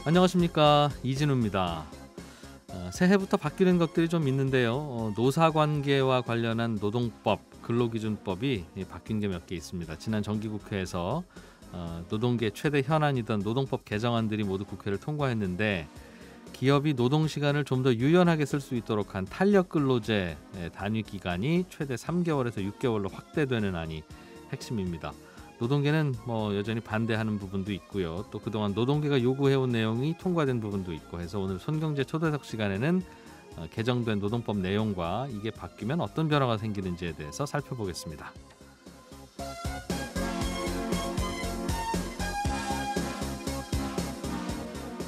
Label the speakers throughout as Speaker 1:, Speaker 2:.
Speaker 1: 안녕하십니까, 이진우입니다. 새해부터 바뀌는 것들이 좀 있는데요. 노사관계와 관련한 노동법, 근로기준법이 바뀐 게 몇 개 있습니다. 지난 정기국회에서 노동계 최대 현안이던 노동법 개정안들이 모두 국회를 통과했는데, 기업이 노동시간을 좀 더 유연하게 쓸 수 있도록 한 탄력근로제 단위 기간이 최대 3개월에서 6개월로 확대되는 안이 핵심입니다. 노동계는 여전히 반대하는 부분도 있고요. 또 그동안 노동계가 요구해온 내용이 통과된 부분도 있고 해서 오늘 손경제 초대석 시간에는 개정된 노동법 내용과 이게 바뀌면 어떤 변화가 생기는지에 대해서 살펴보겠습니다.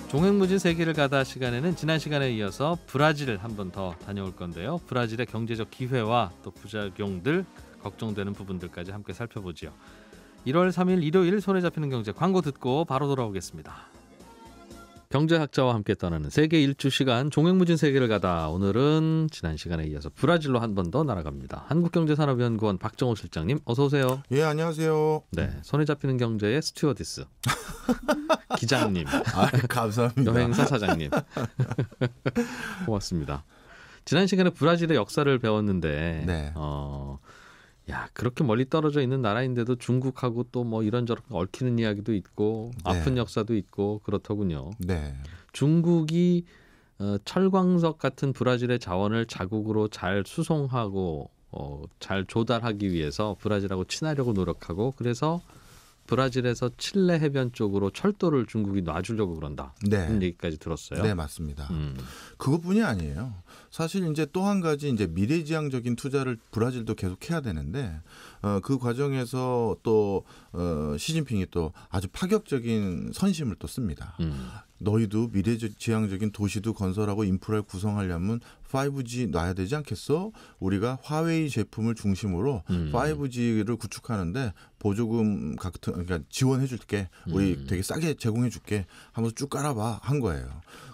Speaker 1: 종횡무진 세계를 가다 시간에는 지난 시간에 이어서 브라질을 한 번 더 다녀올 건데요. 브라질의 경제적 기회와 또 부작용들, 걱정되는 부분들까지 함께 살펴보지요. 1월 3일 일요일 손에 잡히는 경제 광고 듣고 바로 돌아오겠습니다. 경제학자와 함께 떠나는 세계 일주 시간 종횡무진 세계를 가다. 오늘은 지난 시간에 이어서 브라질로 한 번 더 날아갑니다. 한국경제산업연구원 박정호 실장님 어서 오세요.
Speaker 2: 예, 안녕하세요.
Speaker 1: 네, 손에 잡히는 경제의 스튜어디스 기장님.
Speaker 2: 감사합니다.
Speaker 1: 여행사 사장님. 고맙습니다. 지난 시간에 브라질의 역사를 배웠는데
Speaker 2: 네.
Speaker 1: 그렇게 멀리 떨어져 있는 나라인데도 중국하고 또 이런저런 얽히는 이야기도 있고 아픈 역사도 있고 그렇더군요.
Speaker 2: 네.
Speaker 1: 중국이 철광석 같은 브라질의 자원을 자국으로 잘 수송하고 잘 조달하기 위해서 브라질하고 친하려고 노력하고, 그래서 브라질에서 칠레 해변 쪽으로 철도를 중국이 놔주려고 그런다.
Speaker 2: 네.
Speaker 1: 그런 얘기까지 들었어요.
Speaker 2: 네, 맞습니다. 그것뿐이 아니에요. 사실 이제 또 한 가지 이제 미래지향적인 투자를 브라질도 계속 해야 되는데 그 과정에서 또 시진핑이 또 아주 파격적인 선심을 또 씁니다. 너희도 미래지향적인 도시도 건설하고 인프라를 구성하려면 5G 놔야 되지 않겠어? 우리가 화웨이 제품을 중심으로 5G를 구축하는데 보조금 같은, 그러니까 지원해 줄게. 우리 되게 싸게 제공해 줄게. 하면서 쭉 깔아봐 한 거예요.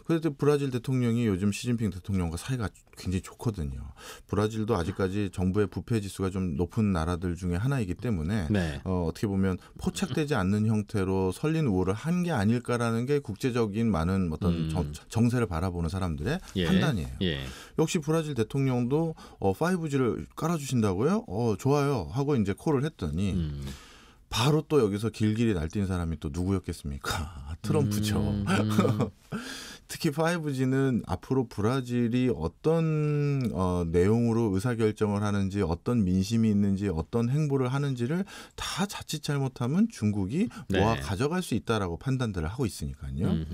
Speaker 2: 그래서 브라질 대통령이 요즘 시진핑 대통령과 사이가 굉장히 좋거든요. 브라질도 아직까지 정부의 부패 지수가 좀 높은 나라들 중에 하나이기 때문에 어떻게 보면 포착되지 않는 형태로 설린 우호를 한 게 아닐까라는 게 국제적인 많은 어떤 정세를 바라보는 사람들의 판단이에요. 역시 브라질 대통령도 5G를 깔아주신다고요? 좋아요 하고 이제 콜을 했더니 바로 또 여기서 길길이 날뛴 사람이 또 누구였겠습니까? 트럼프죠. 특히 5G는 앞으로 브라질이 어떤 내용으로 의사결정을 하는지, 어떤 민심이 있는지, 어떤 행보를 하는지를 다 자칫 잘못하면 중국이 모아 가져갈 수 있다라고 판단들을 하고 있으니까요.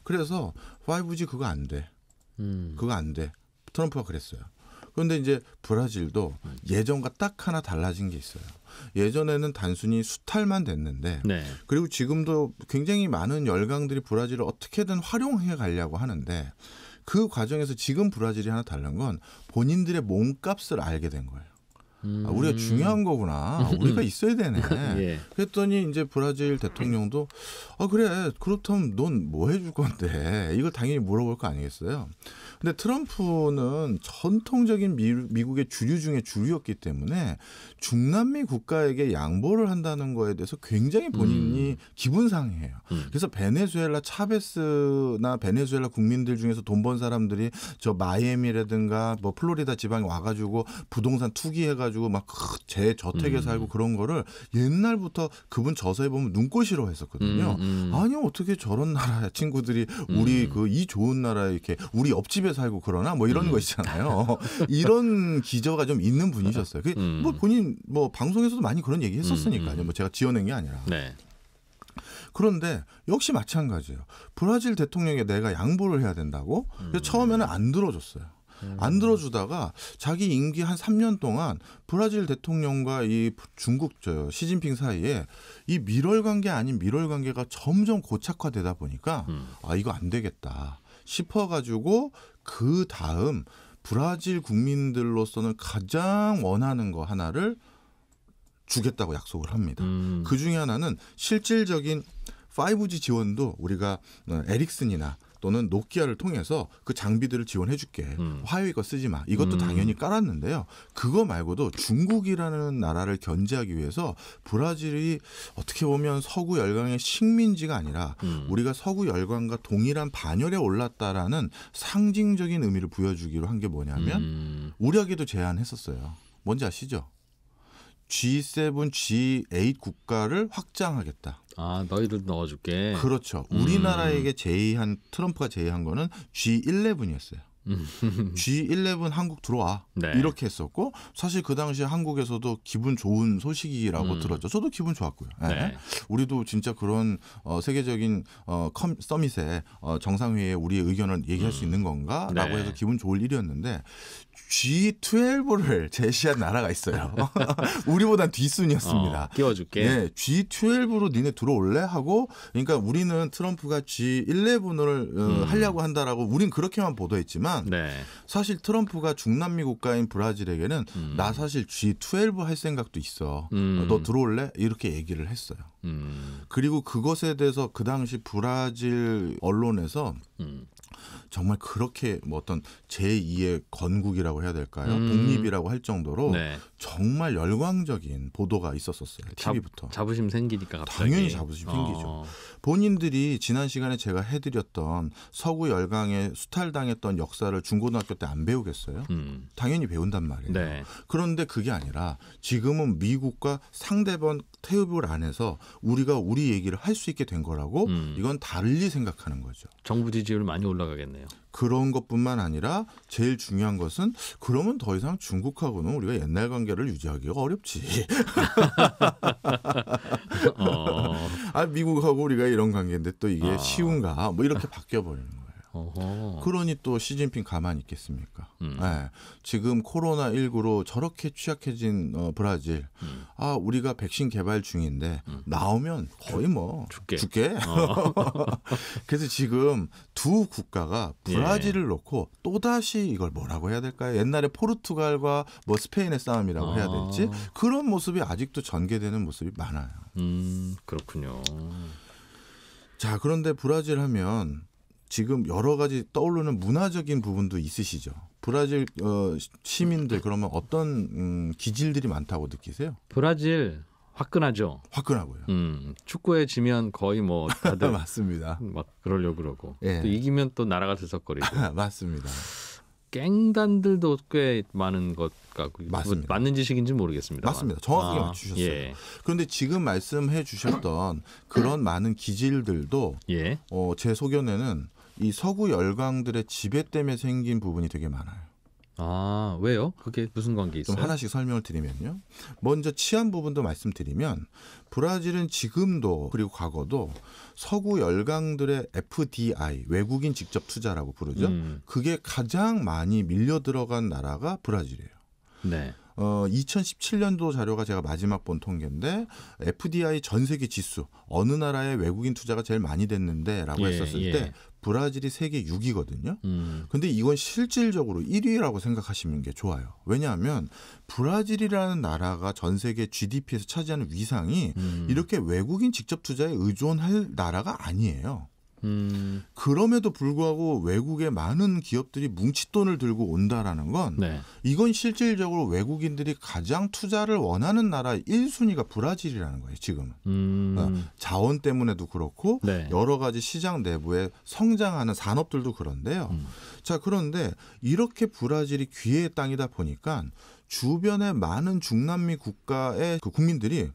Speaker 2: 그래서 5G 그거 안 돼. 그거 안 돼. 트럼프가 그랬어요. 그런데 이제 브라질도 예전과 딱 하나 달라진 게 있어요. 예전에는 단순히 수탈만 됐는데 그리고 지금도 굉장히 많은 열강들이 브라질을 어떻게든 활용해 가려고 하는데, 그 과정에서 지금 브라질이 하나 다른 건 본인들의 몸값을 알게 된 거예요. 우리가 중요한 거구나. 우리가 있어야 되네. 그랬더니 이제 브라질 대통령도 그래, 그렇다면 넌 뭐 해줄 건데, 이거 당연히 물어볼 거 아니겠어요. 근데 트럼프는 전통적인 미국의 주류 중에 주류였기 때문에 중남미 국가에게 양보를 한다는 거에 대해서 굉장히 본인이 기분 상해요. 그래서 베네수엘라 차베스나 베네수엘라 국민들 중에서 돈 번 사람들이 저 마이애미라든가 플로리다 지방에 와가지고 부동산 투기해가지고 막 재저택에 살고 그런 거를 옛날부터 그분 저서에 보면 눈꼴시로 했었거든요. 아니 어떻게 저런 나라 친구들이 우리 이 좋은 나라에 이렇게 우리 옆집에 살고 그러나 이런 거 있잖아요. 이런 기저가 좀 있는 분이셨어요. 본인 방송에서도 많이 그런 얘기 했었으니까요. 제가 지어낸 게 아니라. 그런데 역시 마찬가지예요. 브라질 대통령에 내가 양보를 해야 된다고? 처음에는 안 들어줬어요. 안 들어주다가 자기 임기 한 3년 동안 브라질 대통령과 이 중국 시진핑 사이에 이 밀월 관계 아닌 밀월 관계가 점점 고착화되다 보니까 이거 안 되겠다 싶어가지고 그 다음 브라질 국민들로서는 가장 원하는 거 하나를 주겠다고 약속을 합니다. 그 중에 하나는 실질적인 5G 지원도 우리가 에릭슨이나 또는 노키아를 통해서 그 장비들을 지원해줄게. 화웨이 거 쓰지 마. 이것도 당연히 깔았는데요. 그거 말고도 중국이라는 나라를 견제하기 위해서 브라질이 어떻게 보면 서구 열강의 식민지가 아니라 우리가 서구 열강과 동일한 반열에 올랐다라는 상징적인 의미를 부여주기로 한 게 뭐냐면 우리에게도 제안했었어요. 뭔지 아시죠? G7, G8 국가를 확장하겠다.
Speaker 1: 아, 너희들 넣어줄게.
Speaker 2: 그렇죠. 우리나라에게 제의한 트럼프가 제의한 거는 G11이었어요. G11 한국 들어와.
Speaker 1: 네.
Speaker 2: 이렇게 했었고 사실 그 당시에 한국에서도 기분 좋은 소식이라고 들었죠. 저도 기분 좋았고요. 네.
Speaker 1: 네.
Speaker 2: 우리도 진짜 그런 세계적인 서밋에 정상회의에 우리의 의견을 얘기할 수 있는 건가라고
Speaker 1: 네.
Speaker 2: 해서 기분 좋을 일이었는데 G12를 제시한 나라가 있어요. 우리보단 뒷순이었습니다.
Speaker 1: 끼워줄게.
Speaker 2: 네, G12로 니네 들어올래? 하고 그러니까 우리는 트럼프가 G11을 하려고 한다라고 우린 그렇게만 보도했지만
Speaker 1: 네.
Speaker 2: 사실 트럼프가 중남미 국가인 브라질에게는 나 사실 G12 할 생각도 있어. 너 들어올래? 이렇게 얘기를 했어요. 그리고 그것에 대해서 그 당시 브라질 언론에서 정말 그렇게 뭐 어떤 제2의 건국이라고 해야 될까요? 독립이라고 할 정도로
Speaker 1: 네.
Speaker 2: 정말 열광적인 보도가 있었었어요. TV부터.
Speaker 1: 자부심 생기니까 갑자기.
Speaker 2: 당연히 자부심 생기죠. 본인들이 지난 시간에 제가 해드렸던 서구 열강에 수탈당했던 역사를 중고등학교 때 안 배우겠어요? 당연히 배운단 말이에요.
Speaker 1: 네.
Speaker 2: 그런데 그게 아니라 지금은 미국과 상대방 테이블 안에서 우리가 우리 얘기를 할 수 있게 된 거라고 이건 달리 생각하는 거죠.
Speaker 1: 정부 지지율 많이 올라가겠네요.
Speaker 2: 그런 것뿐만 아니라 제일 중요한 것은 그러면 더 이상 중국하고는 우리가 옛날 관계를 유지하기가 어렵지. 아, 미국하고 우리가 이런 관계인데 또 이게 쉬운가? 뭐 이렇게 바뀌어버리는 거예요.
Speaker 1: 어허.
Speaker 2: 그러니 또 시진핑 가만히 있겠습니까? 네. 지금 코로나19로 저렇게 취약해진 브라질. 아, 우리가 백신 개발 중인데 나오면 거의 뭐 죽게. 그래서 지금 두 국가가 브라질을 놓고 또다시 이걸 뭐라고 해야 될까요? 옛날에 포르투갈과 뭐 스페인의 싸움이라고 해야 될지 그런 모습이 아직도 전개되는 모습이 많아요.
Speaker 1: 그렇군요.
Speaker 2: 자, 그런데 브라질 하면 지금 여러 가지 떠오르는 문화적인 부분도 있으시죠. 브라질 시민들 그러면 어떤 기질들이 많다고 느끼세요?
Speaker 1: 브라질 화끈하죠.
Speaker 2: 화끈하고요.
Speaker 1: 축구에 지면 거의 뭐 다들
Speaker 2: 맞습니다.
Speaker 1: 막 그러려고 그러고
Speaker 2: 예.
Speaker 1: 또 이기면 또 나라가 들썩거리고
Speaker 2: 맞습니다.
Speaker 1: 갱단들도 꽤 많은 것 같고
Speaker 2: 맞습니다.
Speaker 1: 맞는 지식인지 모르겠습니다.
Speaker 2: 맞습니다. 정확하게 맞추셨어요.
Speaker 1: 예.
Speaker 2: 그런데 지금 말씀해 주셨던 그런 많은 기질들도
Speaker 1: 예.
Speaker 2: 제 소견에는 이 서구 열강들의 지배 때문에 생긴 부분이 되게 많아요.
Speaker 1: 아, 왜요? 그게 무슨 관계 있어요?
Speaker 2: 좀 하나씩 설명을 드리면요. 먼저 치안 부분도 말씀드리면 브라질은 지금도 그리고 과거도 서구 열강들의 FDI, 외국인 직접 투자라고 부르죠. 그게 가장 많이 밀려 들어간 나라가 브라질이에요.
Speaker 1: 네.
Speaker 2: 2017년도 자료가 제가 마지막 본 통계인데 FDI 전 세계 지수 어느 나라에 외국인 투자가 제일 많이 됐는데라고 했었을 때 브라질이 세계 6위거든요. 근데 이건 실질적으로 1위라고 생각하시는 게 좋아요. 왜냐하면 브라질이라는 나라가 전 세계 GDP에서 차지하는 위상이 이렇게 외국인 직접 투자에 의존할 나라가 아니에요. 그럼에도 불구하고 외국의 많은 기업들이 뭉칫돈을 들고 온다라는 건
Speaker 1: 네.
Speaker 2: 이건 실질적으로 외국인들이 가장 투자를 원하는 나라 1순위가 브라질이라는 거예요. 지금은. 자원 때문에도 그렇고
Speaker 1: 네.
Speaker 2: 여러 가지 시장 내부에 성장하는 산업들도 그런데요. 자, 그런데 이렇게 브라질이 기회의 땅이다 보니까 주변의 많은 중남미 국가의 그 국민들이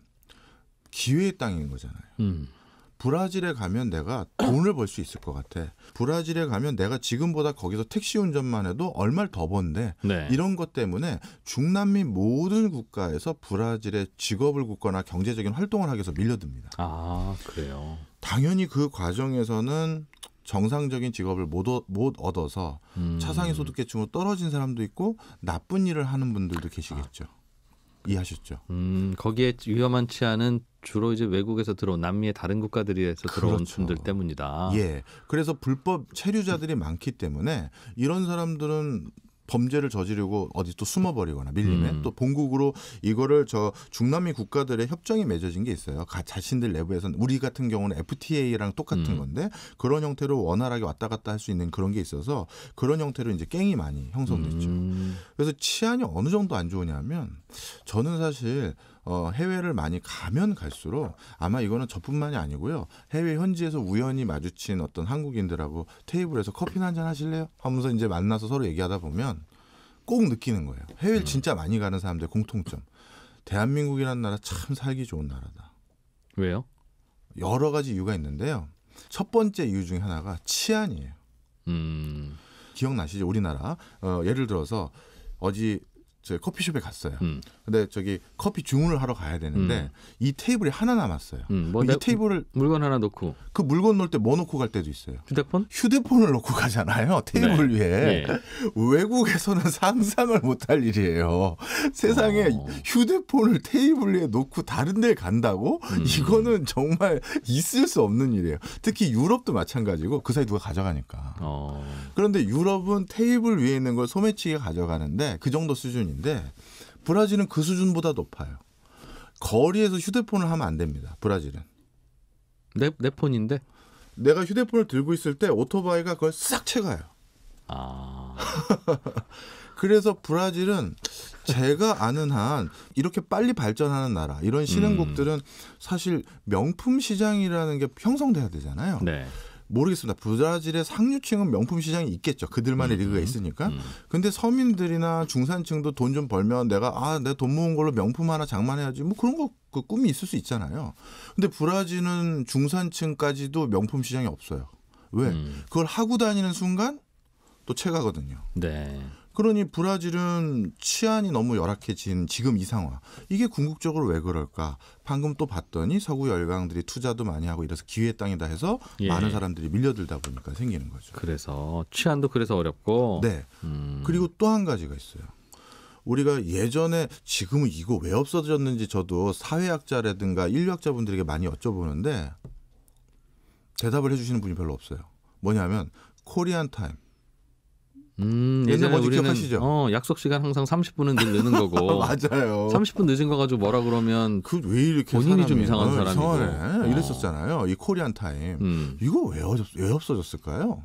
Speaker 2: 기회의 땅인 거잖아요. 브라질에 가면 내가 돈을 벌 수 있을 것 같아. 브라질에 가면 내가 지금보다 거기서 택시 운전만 해도 얼마를 더 번대.
Speaker 1: 네.
Speaker 2: 이런 것 때문에 중남미 모든 국가에서 브라질의 직업을 굳거나 경제적인 활동을 하기 위해서 밀려듭니다.
Speaker 1: 아, 그래요.
Speaker 2: 당연히 그 과정에서는 정상적인 직업을 못 얻어서 차상위 소득계층으로 떨어진 사람도 있고 나쁜 일을 하는 분들도 계시겠죠. 이해하셨죠?
Speaker 1: 거기에 위험한 치안은 주로 이제 외국에서 들어온 남미의 다른 국가들에서 들어온
Speaker 2: 그렇죠.
Speaker 1: 분들 때문이다.
Speaker 2: 예. 그래서 불법 체류자들이 많기 때문에 이런 사람들은 범죄를 저지르고 어디 또 숨어버리거나 밀림에 또 본국으로 이거를 저 중남미 국가들의 협정이 맺어진 게 있어요. 자신들 내부에서는 우리 같은 경우는 FTA랑 똑같은 건데 그런 형태로 원활하게 왔다 갔다 할 수 있는 그런 게 있어서 그런 형태로 이제 갱이 많이 형성됐죠. 그래서 치안이 어느 정도 안 좋으냐면 저는 사실 해외를 많이 가면 갈수록 아마 이거는 저뿐만이 아니고요. 해외 현지에서 우연히 마주친 어떤 한국인들하고 테이블에서 커피나 한잔 하실래요? 하면서 이제 만나서 서로 얘기하다 보면 꼭 느끼는 거예요. 해외를 진짜 많이 가는 사람들의 공통점. 대한민국이라는 나라 참 살기 좋은 나라다.
Speaker 1: 왜요?
Speaker 2: 여러 가지 이유가 있는데요. 첫 번째 이유 중에 하나가 치안이에요. 기억나시죠? 우리나라 예를 들어서 어디 저 커피숍에 갔어요. 근데 저기 커피 주문을 하러 가야 되는데 이 테이블이 하나 남았어요.
Speaker 1: 뭐
Speaker 2: 이 테이블을
Speaker 1: 물건 하나 놓고
Speaker 2: 그 물건 놓을 때 뭐 놓고 갈 때도 있어요.
Speaker 1: 휴대폰?
Speaker 2: 휴대폰을 놓고 가잖아요. 테이블
Speaker 1: 네.
Speaker 2: 위에.
Speaker 1: 예.
Speaker 2: 외국에서는 상상을 못할 일이에요. 세상에 휴대폰을 테이블 위에 놓고 다른 데 간다고? 이거는 정말 있을 수 없는 일이에요. 특히 유럽도 마찬가지고 그 사이 누가 가져가니까. 그런데 유럽은 테이블 위에 있는 걸 소매치게 가져가는데 그 정도 수준인데 브라질은 그 수준보다 높아요. 거리에서 휴대폰을 하면 안 됩니다. 브라질은.
Speaker 1: 내 폰인데?
Speaker 2: 내가 휴대폰을 들고 있을 때 오토바이가 그걸 싹 채가요. 그래서 브라질은 제가 아는 한 이렇게 빨리 발전하는 나라 이런 신흥국들은 사실 명품 시장이라는 게 형성돼야 되잖아요.
Speaker 1: 네.
Speaker 2: 모르겠습니다. 브라질의 상류층은 명품 시장이 있겠죠. 그들만의 리그가 있으니까. 근데 서민들이나 중산층도 돈 좀 벌면 내가 내 돈 모은 걸로 명품 하나 장만해야지. 뭐 그런 거 그 꿈이 있을 수 있잖아요. 근데 브라질은 중산층까지도 명품 시장이 없어요. 왜? 그걸 하고 다니는 순간 또 채가거든요.
Speaker 1: 네.
Speaker 2: 그러니 브라질은 치안이 너무 열악해진 지금 이 상황. 이게 궁극적으로 왜 그럴까? 방금 또 봤더니 서구 열강들이 투자도 많이 하고 이래서 기회의 땅이다 해서 많은 사람들이 밀려들다 보니까 생기는 거죠.
Speaker 1: 그래서 치안도 그래서 어렵고.
Speaker 2: 네. 그리고 또 한 가지가 있어요. 우리가 예전에 지금은 이거 왜 없어졌는지 저도 사회학자라든가 인류학자분들에게 많이 여쭤보는데 대답을 해주시는 분이 별로 없어요. 뭐냐면 코리안 타임.
Speaker 1: 예전에
Speaker 2: 먼저
Speaker 1: 우리는
Speaker 2: 기억하시죠?
Speaker 1: 약속 시간 항상 30분은 늘 늦는 거고.
Speaker 2: 맞아요.
Speaker 1: 30분 늦은 거 가지고 뭐라 그러면
Speaker 2: 그 왜 이렇게
Speaker 1: 본인이 좀 이상한 사람이고.
Speaker 2: 이상하네. 이랬었잖아요. 이 코리안 타임. 이거 왜 없어졌을까요?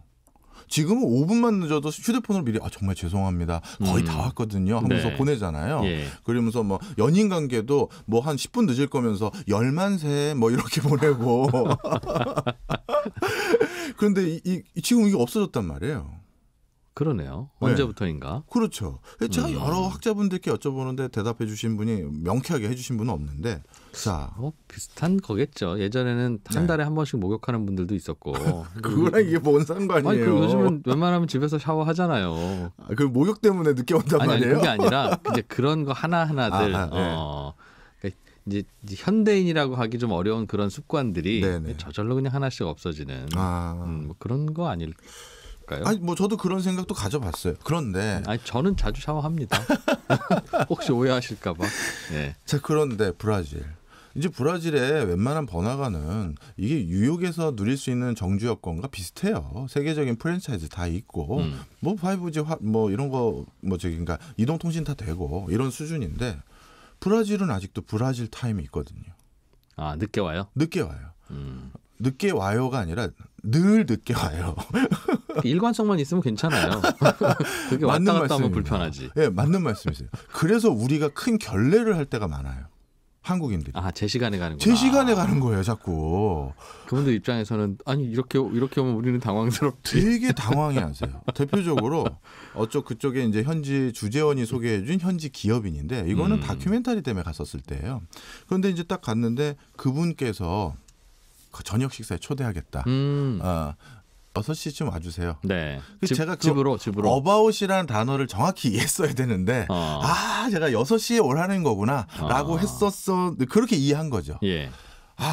Speaker 2: 지금은 5분만 늦어도 휴대폰으로 미리 정말 죄송합니다. 거의 다 왔거든요. 하면서
Speaker 1: 네.
Speaker 2: 보내잖아요.
Speaker 1: 예.
Speaker 2: 그러면서 뭐 연인 관계도 뭐 한 10분 늦을 거면서 열만세 뭐 이렇게 보내고. 그런데 지금 이게 없어졌단 말이에요.
Speaker 1: 그러네요.
Speaker 2: 네.
Speaker 1: 언제부터인가?
Speaker 2: 그렇죠. 제가 여러 학자분들께 여쭤보는데 대답해 주신 분이 명쾌하게 해 주신 분은 없는데 자,
Speaker 1: 비슷한 거겠죠. 예전에는 한 달에 한 번씩 목욕하는 분들도 있었고.
Speaker 2: 그거랑 이게 뭔 상관이에요?
Speaker 1: 아니, 요즘은 웬만하면 집에서 샤워하잖아요.
Speaker 2: 그 목욕 때문에 늦게 온단
Speaker 1: 아니,
Speaker 2: 말이에요?
Speaker 1: 그게 아니라 이제 그런 거 하나하나들 그러니까 이제 현대인이라고 하기 좀 어려운 그런 습관들이
Speaker 2: 네네.
Speaker 1: 저절로 그냥 하나씩 없어지는 뭐 그런 거 아닐까요?
Speaker 2: 아니 뭐 저도 그런 생각도 가져봤어요. 그런데
Speaker 1: 저는 자주 샤워합니다. 혹시 오해하실까 봐. 네.
Speaker 2: 자, 그런데 브라질. 이제 브라질의 웬만한 번화가는 이게 뉴욕에서 누릴 수 있는 정주 여건과 비슷해요. 세계적인 프랜차이즈 다 있고 뭐 5G 뭐 이런 거 뭐 그러니까 이동통신 다 되고 이런 수준인데 브라질은 아직도 브라질 타임이 있거든요.
Speaker 1: 늦게 와요?
Speaker 2: 늦게 와요. 늦게 와요가 아니라 늘 늦게 와요.
Speaker 1: 일관성만 있으면 괜찮아요. 그게 왔다 갔다 하면 불편하지.
Speaker 2: 네, 맞는 말씀이세요. 그래서 우리가 큰 결례를 할 때가 많아요. 한국인들이.
Speaker 1: 제 시간에 가는 거야.
Speaker 2: 제 시간에 가는 거예요, 자꾸.
Speaker 1: 그분들 입장에서는 이렇게 오면 우리는 당황스럽지.
Speaker 2: 되게 당황해하세요. 대표적으로 그쪽에 이제 현지 주재원이 소개해준 현지 기업인인데 이거는 다큐멘터리 때문에 갔었을 때예요. 그런데 이제 딱 갔는데 그분께서 저녁 식사에 초대하겠다. 6시쯤 와주세요.
Speaker 1: 네.
Speaker 2: 제가
Speaker 1: 집으로.
Speaker 2: 어바웃이라는 단어를 정확히 이해했어야 되는데 제가 6시에 오라는 거구나 라고 했었어. 그렇게 이해한 거죠.
Speaker 1: 예.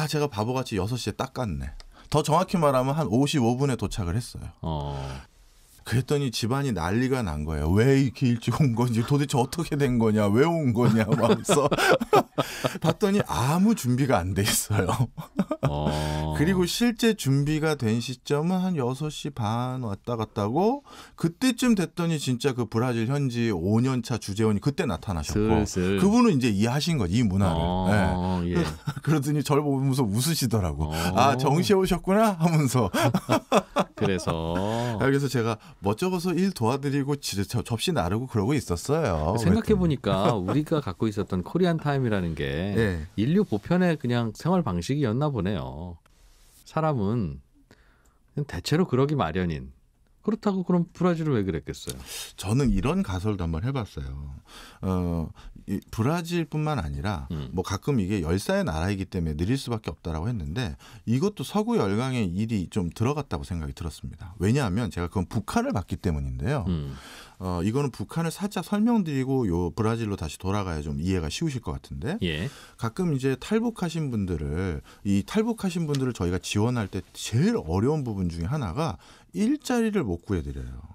Speaker 2: 제가 바보같이 6시에 딱 갔네. 더 정확히 말하면 한 55분에 도착을 했어요. 그랬더니 집안이 난리가 난 거예요. 왜 이렇게 일찍 온 건지 도대체 어떻게 된 거냐 왜 온 거냐 하면서 봤더니 아무 준비가 안 돼 있어요. 그리고 실제 준비가 된 시점은 한 6시 반 왔다 갔다고 그때쯤 됐더니 진짜 그 브라질 현지 5년차 주재원이 그때 나타나셨고
Speaker 1: 슬슬.
Speaker 2: 그분은 이제 이해하신 거지 이 문화를. 네.
Speaker 1: 예.
Speaker 2: 그러더니 저를 보면서 웃으시더라고.
Speaker 1: 어.
Speaker 2: 아 정시에 오셨구나 하면서.
Speaker 1: 그래서
Speaker 2: 제가 멋쩍어서 일 도와드리고 접시 나르고 그러고 있었어요.
Speaker 1: 생각해 보니까 우리가 갖고 있었던 코리안 타임이라는 게
Speaker 2: 네.
Speaker 1: 인류 보편의 그냥 생활 방식이었나 보네요. 사람은 대체로 그러기 마련인. 그렇다고 그럼 브라질은 왜 그랬겠어요?
Speaker 2: 저는 이런 가설도 한번 해봤어요. 이 브라질뿐만 아니라 뭐 가끔 이게 열사의 나라이기 때문에 느릴 수밖에 없다라고 했는데 이것도 서구 열강의 일이 좀 들어갔다고 생각이 들었습니다. 왜냐하면 제가 그건 북한을 봤기 때문인데요. 이거는 북한을 살짝 설명드리고 요 브라질로 다시 돌아가야 좀 이해가 쉬우실 것 같은데
Speaker 1: 예.
Speaker 2: 가끔 이제 탈북하신 분들을 저희가 지원할 때 제일 어려운 부분 중에 하나가 일자리를 못 구해드려요.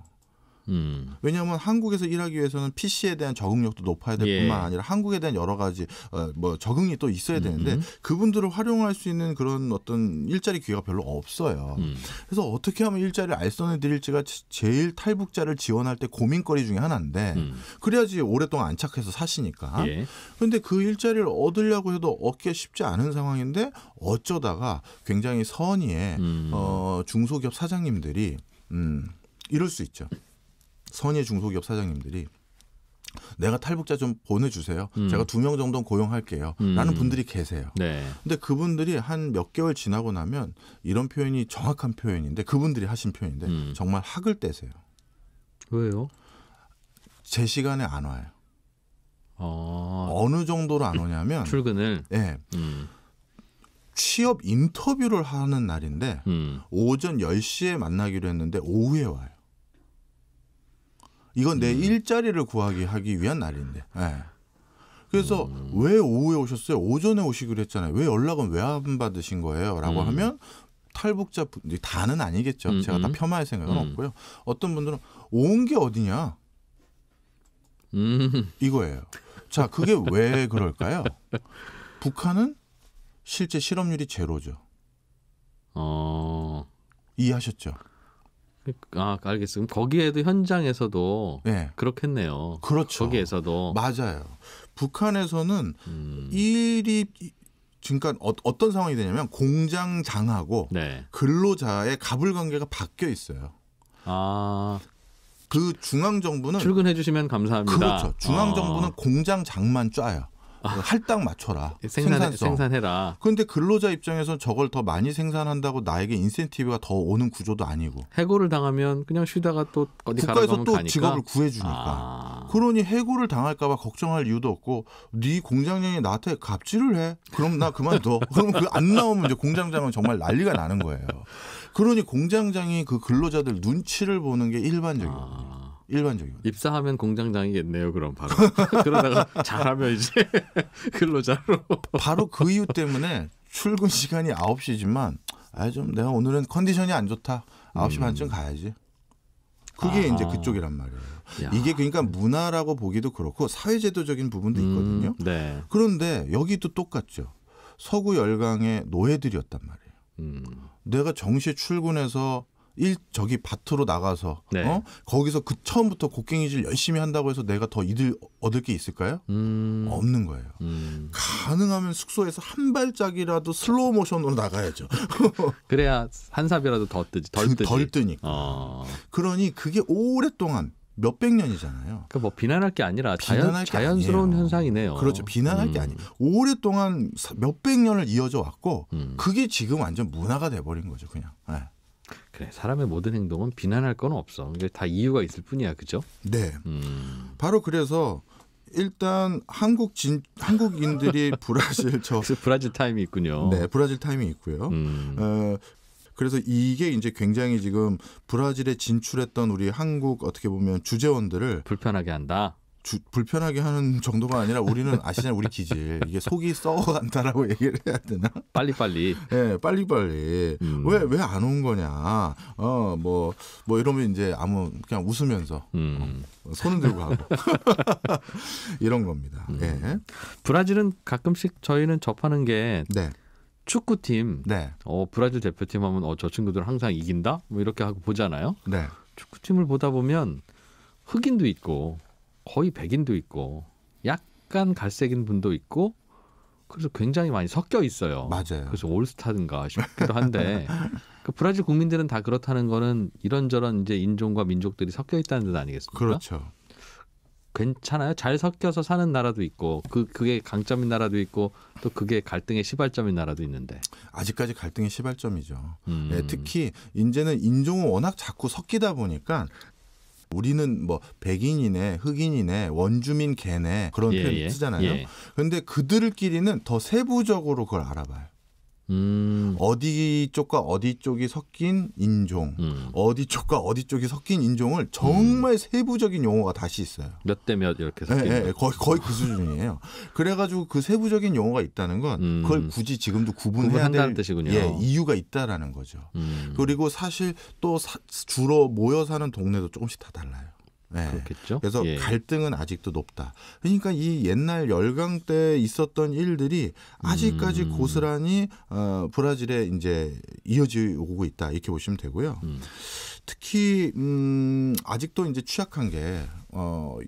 Speaker 2: 왜냐하면 한국에서 일하기 위해서는 PC에 대한 적응력도 높아야 될 뿐만 아니라 한국에 대한 여러 가지 뭐 적응이 또 있어야 되는데 그분들을 활용할 수 있는 그런 어떤 일자리 기회가 별로 없어요. 그래서 어떻게 하면 일자리를 알선해 드릴지가 제일 탈북자를 지원할 때 고민거리 중에 하나인데 그래야지 오랫동안 안착해서 사시니까. 그런데 그 일자리를 얻으려고 해도 얻기가 쉽지 않은 상황인데 어쩌다가 굉장히 선의의 중소기업 사장님들이 이럴 수 있죠. 선의 중소기업 사장님들이 내가 탈북자 좀 보내주세요. 제가 2명 정도는 고용할게요. 라는 분들이 계세요.
Speaker 1: 네.
Speaker 2: 근데 그분들이 한 몇 개월 지나고 나면 이런 표현이 정확한 표현인데 그분들이 하신 표현인데 정말 학을 떼세요.
Speaker 1: 왜요?
Speaker 2: 제 시간에 안 와요. 어느 정도로 안 오냐면
Speaker 1: 출근을.
Speaker 2: 네. 취업 인터뷰를 하는 날인데 오전 10시에 만나기로 했는데 오후에 와요. 이건 내 일자리를 하기 위한 날인데. 네. 그래서 왜 오후에 오셨어요? 오전에 오시기로 했잖아요. 왜 연락은 왜 안 받으신 거예요? 라고 하면 탈북자 다는 아니겠죠. 제가 다 폄하할 생각은 없고요. 어떤 분들은 온 게 어디냐? 이거예요. 자, 그게 왜 그럴까요? 북한은 실제 실업률이 제로죠. 이해하셨죠?
Speaker 1: 알겠어요. 그럼 거기에도 현장에서도
Speaker 2: 네.
Speaker 1: 그렇겠네요.
Speaker 2: 그렇죠.
Speaker 1: 거기에서도.
Speaker 2: 맞아요. 북한에서는 일이 그러니까 어떤 상황이 되냐면 공장장하고 근로자의 가불관계가 바뀌어 있어요. 그 중앙정부는
Speaker 1: 출근해 주시면 감사합니다.
Speaker 2: 그렇죠. 중앙정부는 공장장만 짜요. 할당 맞춰라.
Speaker 1: 생산해라.
Speaker 2: 그런데 근로자 입장에서는 저걸 더 많이 생산한다고 나에게 인센티브가 더 오는 구조도 아니고.
Speaker 1: 해고를 당하면 그냥 쉬다가 또 어디
Speaker 2: 국가에서 또
Speaker 1: 가니까.
Speaker 2: 직업을 구해주니까. 그러니 해고를 당할까 봐 걱정할 이유도 없고 네 공장장이 나한테 갑질을 해. 그럼 나 그만둬. 그럼 그 안 나오면 이제 공장장은 정말 난리가 나는 거예요. 그러니 공장장이 그 근로자들 눈치를 보는 게 일반적이거든요. 일반적이거든요.
Speaker 1: 입사하면 공장장이겠네요. 그럼 바로. 그러다가 잘하면 이제 근로자로.
Speaker 2: 바로 그 이유 때문에 출근 시간이 9시지만 좀 내가 오늘은 컨디션이 안 좋다. 9시 반쯤 가야지. 그게 이제 그쪽이란 말이에요. 이게 그러니까 문화라고 보기도 그렇고 사회제도적인 부분도 있거든요.
Speaker 1: 네.
Speaker 2: 그런데 여기도 똑같죠. 서구 열강의 노예들이었단 말이에요. 내가 정시에 출근해서 저기 밭으로 나가서 거기서 그 처음부터 곡괭이질 열심히 한다고 해서 내가 더 얻을 게 있을까요? 없는 거예요. 가능하면 숙소에서 한 발짝이라도 슬로우 모션으로 나가야죠.
Speaker 1: 그래야 한 삽이라도 덜
Speaker 2: 뜨니까. 그러니 그게 오랫동안 몇백 년이잖아요.
Speaker 1: 그러니까 뭐 비난할 게 아니라 자연스러운 현상이네요.
Speaker 2: 그렇죠. 비난할 게 아니에요. 오랫동안 몇백 년을 이어져 왔고 그게 지금 완전 문화가 돼버린 거죠. 그냥. 네.
Speaker 1: 그래, 사람의 모든 행동은 비난할 건 없어. 이게 다 이유가 있을 뿐이야, 그죠?
Speaker 2: 네. 바로 그래서 일단 한국인들이
Speaker 1: 브라질 타임이 있군요.
Speaker 2: 네, 브라질 타임이 있고요. 그래서 이게 이제 굉장히 지금 브라질에 진출했던 우리 한국 어떻게 보면 주재원들을
Speaker 1: 불편하게 한다.
Speaker 2: 불편하게 하는 정도가 아니라 우리는 아시잖아요. 우리 기질. 이게 속이 썩어간다라고 얘기를 해야 되나?
Speaker 1: 빨리빨리.
Speaker 2: 네, 빨리빨리. 왜 안 온 거냐. 뭐 이러면 이제 그냥 웃으면서 손은 들고 가고. 이런 겁니다. 네.
Speaker 1: 브라질은 가끔씩 저희는 접하는 게 축구팀,
Speaker 2: 네,
Speaker 1: 브라질 대표팀 하면 저 친구들은 항상 이긴다? 뭐 이렇게 하고 보잖아요.
Speaker 2: 네,
Speaker 1: 축구팀을 보다 보면 흑인도 있고 거의 백인도 있고 약간 갈색인 분도 있고 그래서 굉장히 많이 섞여 있어요.
Speaker 2: 맞아요.
Speaker 1: 그래서 올스타든가 싶기도 한데 그 브라질 국민들은 다 그렇다는 거는 이런저런 이제 인종과 민족들이 섞여 있다는 뜻 아니겠습니까?
Speaker 2: 그렇죠.
Speaker 1: 괜찮아요. 잘 섞여서 사는 나라도 있고 그게 강점인 나라도 있고 또 그게 갈등의 시발점인 나라도 있는데
Speaker 2: 아직까지 갈등의 시발점이죠. 네, 특히 이제는 인종은 워낙 자꾸 섞이다 보니까 우리는 뭐 백인이네, 흑인이네, 원주민 개네 그런
Speaker 1: 예,
Speaker 2: 표현
Speaker 1: 예.
Speaker 2: 쓰잖아요. 그런데 그들끼리는 더 세부적으로 그걸 알아봐요. 어디 쪽과 어디 쪽이 섞인 인종, 어디 쪽과 어디 쪽이 섞인 인종을 정말 세부적인 용어가 다시 있어요.
Speaker 1: 몇 대 몇 이렇게
Speaker 2: 네,
Speaker 1: 섞이는
Speaker 2: 네, 거의 그 수준이에요. 그래가지고 그 세부적인 용어가 있다는 건 그걸 굳이 지금도 구분해야
Speaker 1: 구분한다는
Speaker 2: 될
Speaker 1: 뜻이군요.
Speaker 2: 이유가 있다라는 거죠. 그리고 사실 또 주로 모여 사는 동네도 조금씩 다 달라요. 네.
Speaker 1: 그렇겠죠.
Speaker 2: 그래서
Speaker 1: 예.
Speaker 2: 갈등은 아직도 높다. 그러니까 이 옛날 열강 때 있었던 일들이 아직까지 고스란히 브라질에 이제 이어지고 있다 이렇게 보시면 되고요. 특히 아직도 이제 취약한 게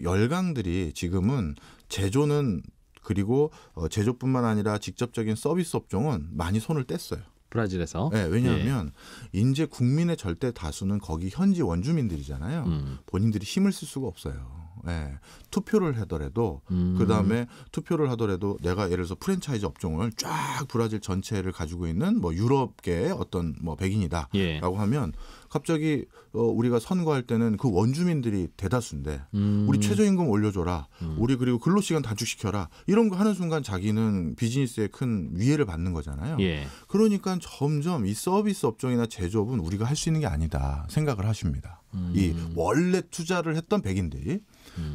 Speaker 2: 열강들이 지금은 제조는 그리고 제조뿐만 아니라 직접적인 서비스 업종은 많이 손을 뗐어요.
Speaker 1: 브라질에서.
Speaker 2: 네, 왜냐하면 이제 국민의 절대 다수는 거기 현지 원주민들이잖아요. 본인들이 힘을 쓸 수가 없어요. 네, 투표를 하더라도 그다음에 투표를 하더라도 내가 예를 들어서 프랜차이즈 업종을 쫙 브라질 전체를 가지고 있는 뭐 유럽계의 어떤 뭐 백인이다라고
Speaker 1: 예.
Speaker 2: 하면 갑자기 우리가 선거할 때는 그 원주민들이 대다수인데 우리 최저임금 올려줘라. 우리 그리고 근로시간 단축시켜라. 이런 거 하는 순간 자기는 비즈니스에 큰 위해를 받는 거잖아요.
Speaker 1: 예.
Speaker 2: 그러니까 점점 이 서비스 업종이나 제조업은 우리가 할 수 있는 게 아니다 생각을 하십니다. 이 원래 투자를 했던 백인들이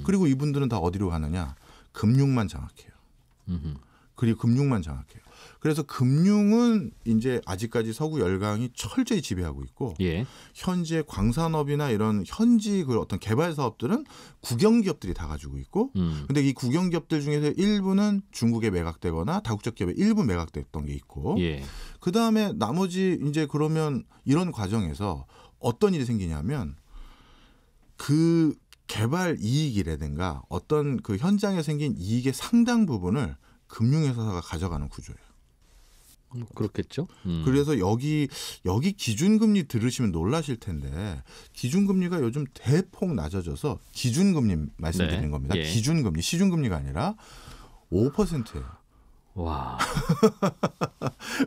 Speaker 2: 그리고 이분들은 다 어디로 가느냐. 금융만 장악해요. 그리고 금융만 장악해요. 그래서 금융은 이제 아직까지 서구 열강이 철저히 지배하고 있고
Speaker 1: 예.
Speaker 2: 현재 광산업이나 이런 현지 그 어떤 개발 사업들은 국영기업들이 다 가지고 있고 근데 이 국영기업들 중에서 일부는 중국에 매각되거나 다국적 기업에 일부 매각됐던 게 있고
Speaker 1: 예.
Speaker 2: 그다음에 나머지 이제 그러면 이런 과정에서 어떤 일이 생기냐면 그 개발 이익이라든가 어떤 그 현장에 생긴 이익의 상당 부분을 금융회사가 가져가는 구조예요.
Speaker 1: 그렇겠죠.
Speaker 2: 그래서 여기 기준금리 들으시면 놀라실 텐데 기준금리가 요즘 대폭 낮아져서 기준금리 말씀드리는
Speaker 1: 네.
Speaker 2: 겁니다.
Speaker 1: 예.
Speaker 2: 기준금리, 시중금리가 아니라 5%예요.
Speaker 1: 와.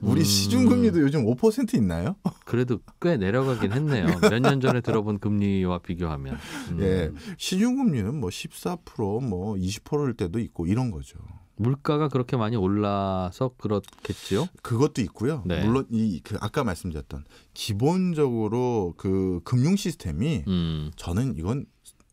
Speaker 2: 우리 시중금리도 요즘 5% 있나요?
Speaker 1: 그래도 꽤 내려가긴 했네요. 몇 년 전에 들어본 금리와 비교하면.
Speaker 2: 예, 시중금리는 뭐 14%, 뭐 20%일 때도 있고 이런 거죠.
Speaker 1: 물가가 그렇게 많이 올라서 그렇겠지요.
Speaker 2: 그것도 있고요.
Speaker 1: 네.
Speaker 2: 물론 그 아까 말씀드렸던 기본적으로 그 금융 시스템이 저는 이건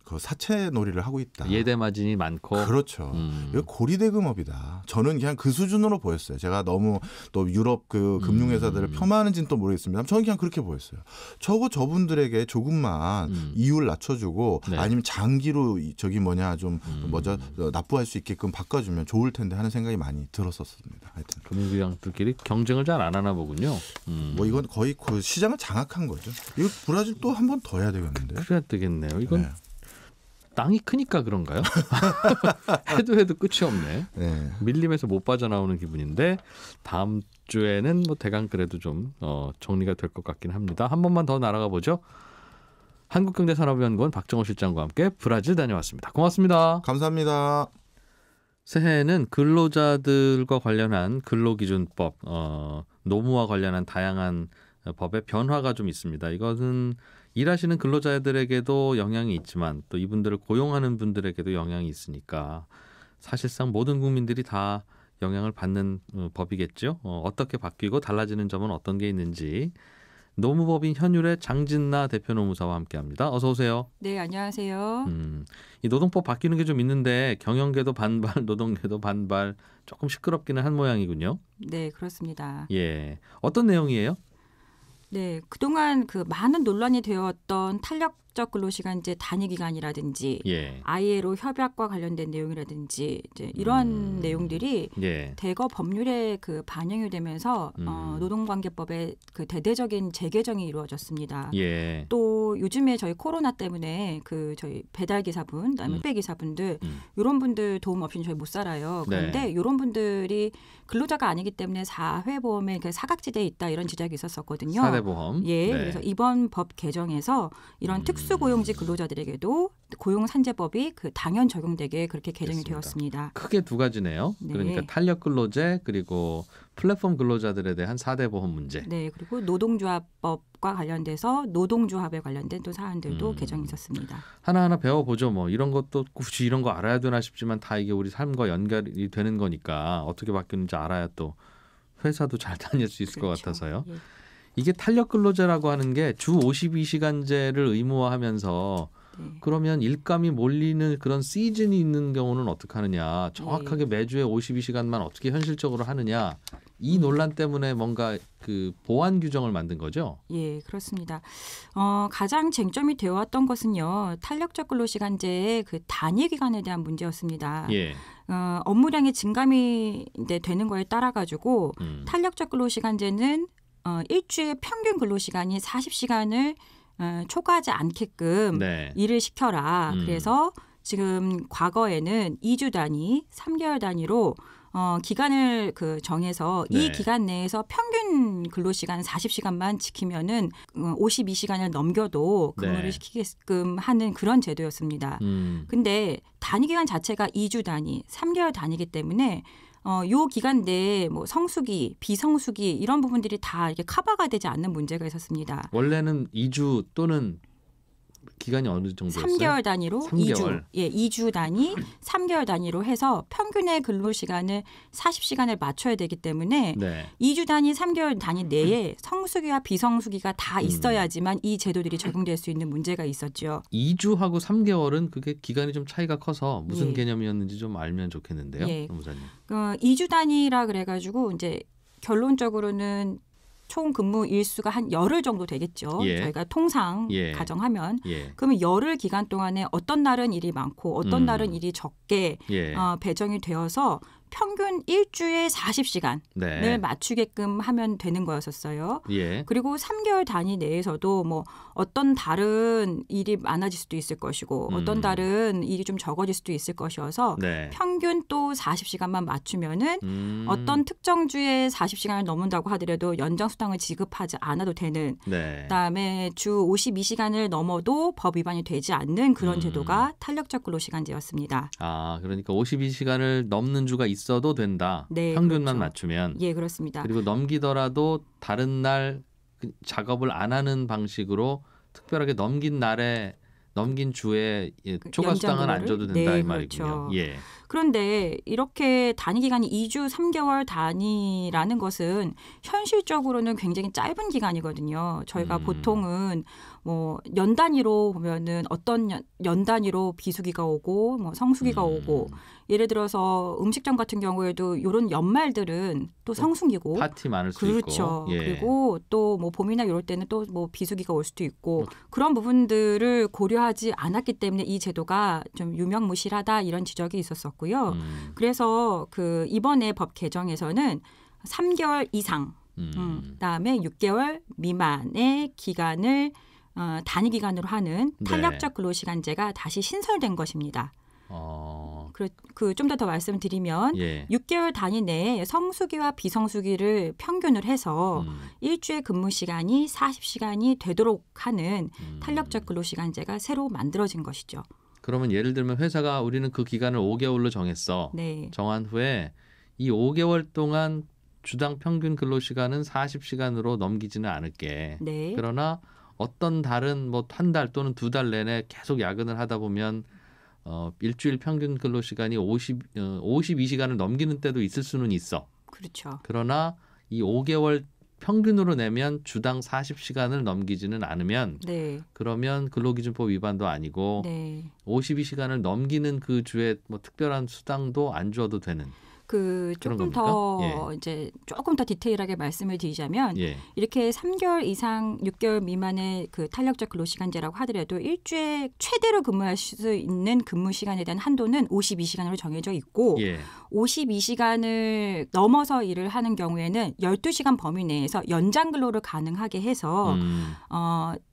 Speaker 2: 그 사채 놀이를 하고 있다.
Speaker 1: 예대 마진이 많고.
Speaker 2: 그렇죠. 이거 고리대금업이다. 저는 그냥 그 수준으로 보였어요. 제가 너무 또 유럽 그 금융회사들을 폄하하는지는 또 모르겠습니다. 저는 그냥 그렇게 보였어요. 저분들에게 조금만 이율 낮춰주고
Speaker 1: 네.
Speaker 2: 아니면 장기로 저기 좀 납부할 수 있게끔 바꿔주면 좋을 텐데 하는 생각이 많이 들었었습니다. 하여튼
Speaker 1: 금융기관들끼리 경쟁을 잘 안 하나 보군요.
Speaker 2: 뭐 이건 거의 그 시장을 장악한 거죠. 이거 브라질 또 한 번 더 해야 되겠는데.
Speaker 1: 그래야 되겠네요. 이건
Speaker 2: 네.
Speaker 1: 땅이 크니까 그런가요? 해도 끝이 없네.
Speaker 2: 네.
Speaker 1: 밀림에서 못 빠져나오는 기분인데 다음 주에는 뭐 대강 그래도 좀 정리가 될 것 같긴 합니다. 한 번만 더 날아가 보죠. 한국경제산업연구원 박정호 실장과 함께 브라질 다녀왔습니다. 고맙습니다.
Speaker 2: 감사합니다.
Speaker 1: 새해에는 근로자들과 관련한 근로기준법, 노무와 관련한 다양한 법의 변화가 좀 있습니다. 이것은 일하시는 근로자들에게도 영향이 있지만 또 이분들을 고용하는 분들에게도 영향이 있으니까 사실상 모든 국민들이 다 영향을 받는 법이겠죠. 어떻게 바뀌고 달라지는 점은 어떤 게 있는지 노무법인 현율의 장진나 대표 노무사와 함께합니다. 어서 오세요.
Speaker 3: 네, 안녕하세요.
Speaker 1: 이 노동법 바뀌는 게 좀 있는데 경영계도 반발, 노동계도 반발, 조금 시끄럽기는 한 모양이군요.
Speaker 3: 네, 그렇습니다.
Speaker 1: 예, 어떤 내용이에요?
Speaker 3: 네, 그동안 그 많은 논란이 되었던 탄력 탄력적 근로시간제 단위기간이라든지
Speaker 1: 예.
Speaker 3: ILO 협약과 관련된 내용이라든지 이제 이러한 내용들이
Speaker 1: 예.
Speaker 3: 대거 법률에 그 반영이 되면서 노동관계법의 그 대대적인 재개정이 이루어졌습니다.
Speaker 1: 예.
Speaker 3: 또 요즘에 저희 코로나 때문에 그 저희 배달기사분, 그다음에 택배기사분들 이런 분들 도움 없이는 저희 못 살아요. 그런데
Speaker 1: 네.
Speaker 3: 이런 분들이 근로자가 아니기 때문에 사회보험에 그 사각지대에 있다 이런 지적이 있었었거든요.
Speaker 1: 사대보험.
Speaker 3: 예,
Speaker 1: 네.
Speaker 3: 그래서 이번 법 개정에서 이런 특수고용직 근로자들에게도 고용산재법이 그 당연 적용되게 그렇게 개정이
Speaker 1: 됐습니다.
Speaker 3: 되었습니다.
Speaker 1: 크게 두 가지네요.
Speaker 3: 네.
Speaker 1: 그러니까 탄력 근로제 그리고 플랫폼 근로자들에 대한 사대보험 문제.
Speaker 3: 네, 그리고 노동조합법과 관련돼서 노동조합에 관련된 또 사안들도 개정이 있었습니다.
Speaker 1: 하나하나 배워보죠. 뭐 이런 것도 굳이 이런 거 알아야 되나 싶지만 다 이게 우리 삶과 연결이 되는 거니까 어떻게 바뀌는지 알아야 또 회사도 잘 다닐 수 있을 것
Speaker 3: 그렇죠.
Speaker 1: 같아서요.
Speaker 3: 예.
Speaker 1: 이게 탄력 근로제라고 하는 게 주 52시간제를 의무화하면서
Speaker 3: 네.
Speaker 1: 그러면 일감이 몰리는 그런 시즌이 있는 경우는 어떻게 하느냐. 정확하게 매주에 52시간만 어떻게 현실적으로 하느냐. 이 논란 때문에 뭔가 그 보완 규정을 만든 거죠.
Speaker 3: 예, 그렇습니다. 가장 쟁점이 되어왔던 것은요. 탄력적 근로시간제의 그 단위 기간에 대한 문제였습니다.
Speaker 1: 예.
Speaker 3: 업무량의 증감이 이제 되는 거에 따라 가지고 탄력적 근로시간제는 일주일 평균 근로시간이 40시간을 초과하지 않게끔
Speaker 1: 네.
Speaker 3: 일을 시켜라. 그래서 지금 과거에는 2주 단위, 3개월 단위로 기간을 그 정해서
Speaker 1: 네.
Speaker 3: 이 기간 내에서 평균 근로시간 40시간만 지키면은 52시간을 넘겨도 근무를
Speaker 1: 네.
Speaker 3: 시키게끔 하는 그런 제도였습니다. 근데 단위 기간 자체가 2주 단위, 3개월 단위이기 때문에 요 기간 내에 뭐 성수기, 비성수기 이런 부분들이 다 이렇게 커버가 되지 않는 문제가 있었습니다.
Speaker 1: 원래는 2주 또는 기간이 어느 정도였어요?
Speaker 3: 3개월 단위로
Speaker 1: 3개월.
Speaker 3: 2주 단위, 3개월 단위로 해서 평균의 근로 시간을 40시간을 맞춰야 되기 때문에
Speaker 1: 네.
Speaker 3: 2주 단위, 3개월 단위 내에 성수기와 비성수기가 다 있어야지만 이 제도들이 적용될 수 있는 문제가 있었죠.
Speaker 1: 2주하고 3개월은 그게 기간이 좀 차이가 커서 무슨
Speaker 3: 예.
Speaker 1: 개념이었는지 좀 알면 좋겠는데요.
Speaker 3: 예.
Speaker 1: 노무사님.
Speaker 3: 2주 단위라 그래가지고 이제 결론적으로는 총 근무 일수가 한 열흘 정도 되겠죠.
Speaker 1: 예.
Speaker 3: 저희가 통상
Speaker 1: 예.
Speaker 3: 가정하면.
Speaker 1: 예.
Speaker 3: 그러면 열흘 기간 동안에 어떤 날은 일이 많고 어떤 날은 일이 적게
Speaker 1: 예.
Speaker 3: 배정이 되어서 평균 일주에 40시간을
Speaker 1: 네.
Speaker 3: 맞추게끔 하면 되는 거였었어요.
Speaker 1: 예.
Speaker 3: 그리고 3개월 단위 내에서도 뭐 어떤 달은 일이 많아질 수도 있을 것이고 어떤 달은 일이 좀 적어질 수도 있을 것이어서
Speaker 1: 네.
Speaker 3: 평균 또 40시간만 맞추면은 어떤 특정 주에 40시간을 넘는다고 하더라도 연장 수당을 지급하지 않아도 되는
Speaker 1: 네.
Speaker 3: 그다음에 주 52시간을 넘어도 법 위반이 되지 않는 그런 제도가 탄력적 근로시간제였습니다.
Speaker 1: 아, 그러니까 52시간을 넘는 주가 있어도 된다.
Speaker 3: 네,
Speaker 1: 평균만
Speaker 3: 그렇죠.
Speaker 1: 맞추면.
Speaker 3: 예, 그렇습니다.
Speaker 1: 그리고 넘기더라도 다른 날 작업을 안 하는 방식으로 특별하게 넘긴 주에 초과 수당은 안 줘도 된다
Speaker 3: 네,
Speaker 1: 이 말이군요.
Speaker 3: 그렇죠.
Speaker 1: 예.
Speaker 3: 그런데 이렇게 단위 기간이 2주 3개월 단위라는 것은 현실적으로는 굉장히 짧은 기간이거든요. 저희가 보통은 뭐 연 단위로 보면은 어떤 연 단위로 비수기가 오고 뭐 성수기가 오고 예를 들어서 음식점 같은 경우에도 이런 연말들은 또 성수기고
Speaker 1: 파티 많을 수
Speaker 3: 그렇죠.
Speaker 1: 있고. 예.
Speaker 3: 그리고 또 뭐 봄이나 이럴 때는 또 뭐 비수기가 올 수도 있고 그런 부분들을 고려하지 않았기 때문에 이 제도가 좀 유명무실하다 이런 지적이 있었었고요. 그래서 그 이번에 법 개정에서는 3개월 이상, 그다음에 6개월 미만의 기간을 단위 기간으로 하는 탄력적 근로시간제가 다시 신설된 것입니다. 그 좀 더 말씀드리면
Speaker 1: 예.
Speaker 3: 6개월 단위 내에 성수기와 비성수기를 평균을 해서 일주의 근무 시간이 40시간이 되도록 하는 탄력적 근로시간제가 새로 만들어진 것이죠.
Speaker 1: 그러면 예를 들면 회사가 우리는 그 기간을 5개월로 정했어.
Speaker 3: 네.
Speaker 1: 정한 후에 이 5개월 동안 주당 평균 근로시간은 40시간으로 넘기지는 않을게.
Speaker 3: 네.
Speaker 1: 그러나 어떤 달은 뭐 한 달 또는 두 달 내내 계속 야근을 하다 보면 일주일 평균 근로시간이 52시간을 넘기는 때도 있을 수는 있어.
Speaker 3: 그렇죠.
Speaker 1: 그러나 이 5개월 평균으로 내면 주당 40시간을 넘기지는 않으면
Speaker 3: 네.
Speaker 1: 그러면 근로기준법 위반도 아니고
Speaker 3: 네.
Speaker 1: 52시간을 넘기는 그 주에 뭐 특별한 수당도 안 줘도 되는.
Speaker 3: 그
Speaker 1: 그런
Speaker 3: 조금
Speaker 1: 겁니까?
Speaker 3: 더 이제 조금 더 디테일하게 말씀을 드리자면
Speaker 1: 예.
Speaker 3: 이렇게 3개월 이상 6개월 미만의 그 탄력적 근로시간제라고 하더라도 일주에 최대로 근무할 수 있는 근무 시간에 대한 한도는 52시간으로 정해져 있고
Speaker 1: 예.
Speaker 3: 52시간을 넘어서 일을 하는 경우에는 12시간 범위 내에서 연장 근로를 가능하게 해서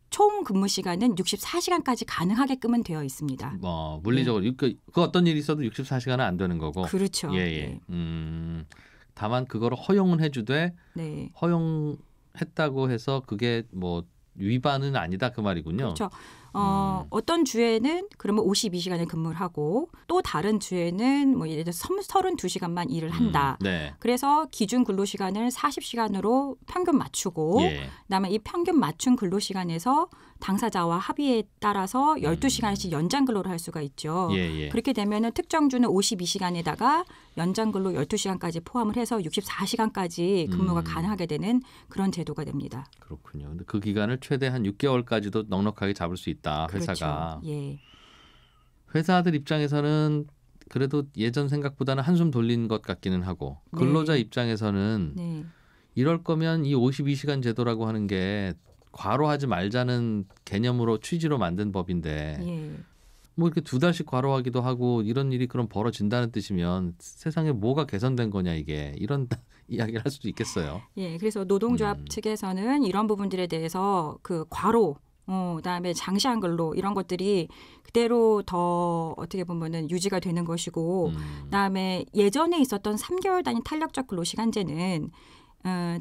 Speaker 3: 총 근무 시간은 64시간까지 가능하게끔은 되어 있습니다.
Speaker 1: 물리적으로 그 어떤 일이 있어도 64시간은 안 되는 거고.
Speaker 3: 그렇죠.
Speaker 1: 예. 다만 그거를 허용은 해주되
Speaker 3: 네.
Speaker 1: 허용했다고 해서 그게 뭐 위반은 아니다 그 말이군요.
Speaker 3: 그렇죠. 어떤 주에는 그러면 52시간을 근무를 하고 또 다른 주에는 뭐 예를 들어서 32시간만 일을 한다.
Speaker 1: 네.
Speaker 3: 그래서 기준 근로시간을 40시간으로 평균 맞추고
Speaker 1: 예.
Speaker 3: 그다음에 이 평균 맞춘 근로시간에서 당사자와 합의에 따라서 12시간씩 연장 근로를 할 수가 있죠.
Speaker 1: 예.
Speaker 3: 그렇게 되면은 특정 주는 52시간에다가 연장 근로 12시간까지 포함을 해서 64시간까지 근무가 가능하게 되는 그런 제도가 됩니다.
Speaker 1: 그렇군요. 근데 그 기간을 최대 한 6개월까지도 넉넉하게 잡을 수 있다. 회사가.
Speaker 3: 그렇죠. 예.
Speaker 1: 회사들 입장에서는 그래도 예전 생각보다는 한숨 돌린 것 같기는 하고 근로자 입장에서는
Speaker 3: 네.
Speaker 1: 이럴 거면 이 52시간 제도라고 하는 게 과로하지 말자는 개념으로 취지로 만든 법인데
Speaker 3: 예.
Speaker 1: 뭐 이렇게 2달씩 과로하기도 하고 이런 일이 그럼 벌어진다는 뜻이면 세상에 뭐가 개선된 거냐 이게 이런 이야기를 할 수도 있겠어요.
Speaker 3: 예. 그래서 노동조합 측에서는 이런 부분들에 대해서 그 과로 그다음에 장시한 근로 이런 것들이 그대로 더 어떻게 보면은 유지가 되는 것이고 그다음에 예전에 있었던 3개월 단위 탄력적 근로시간제는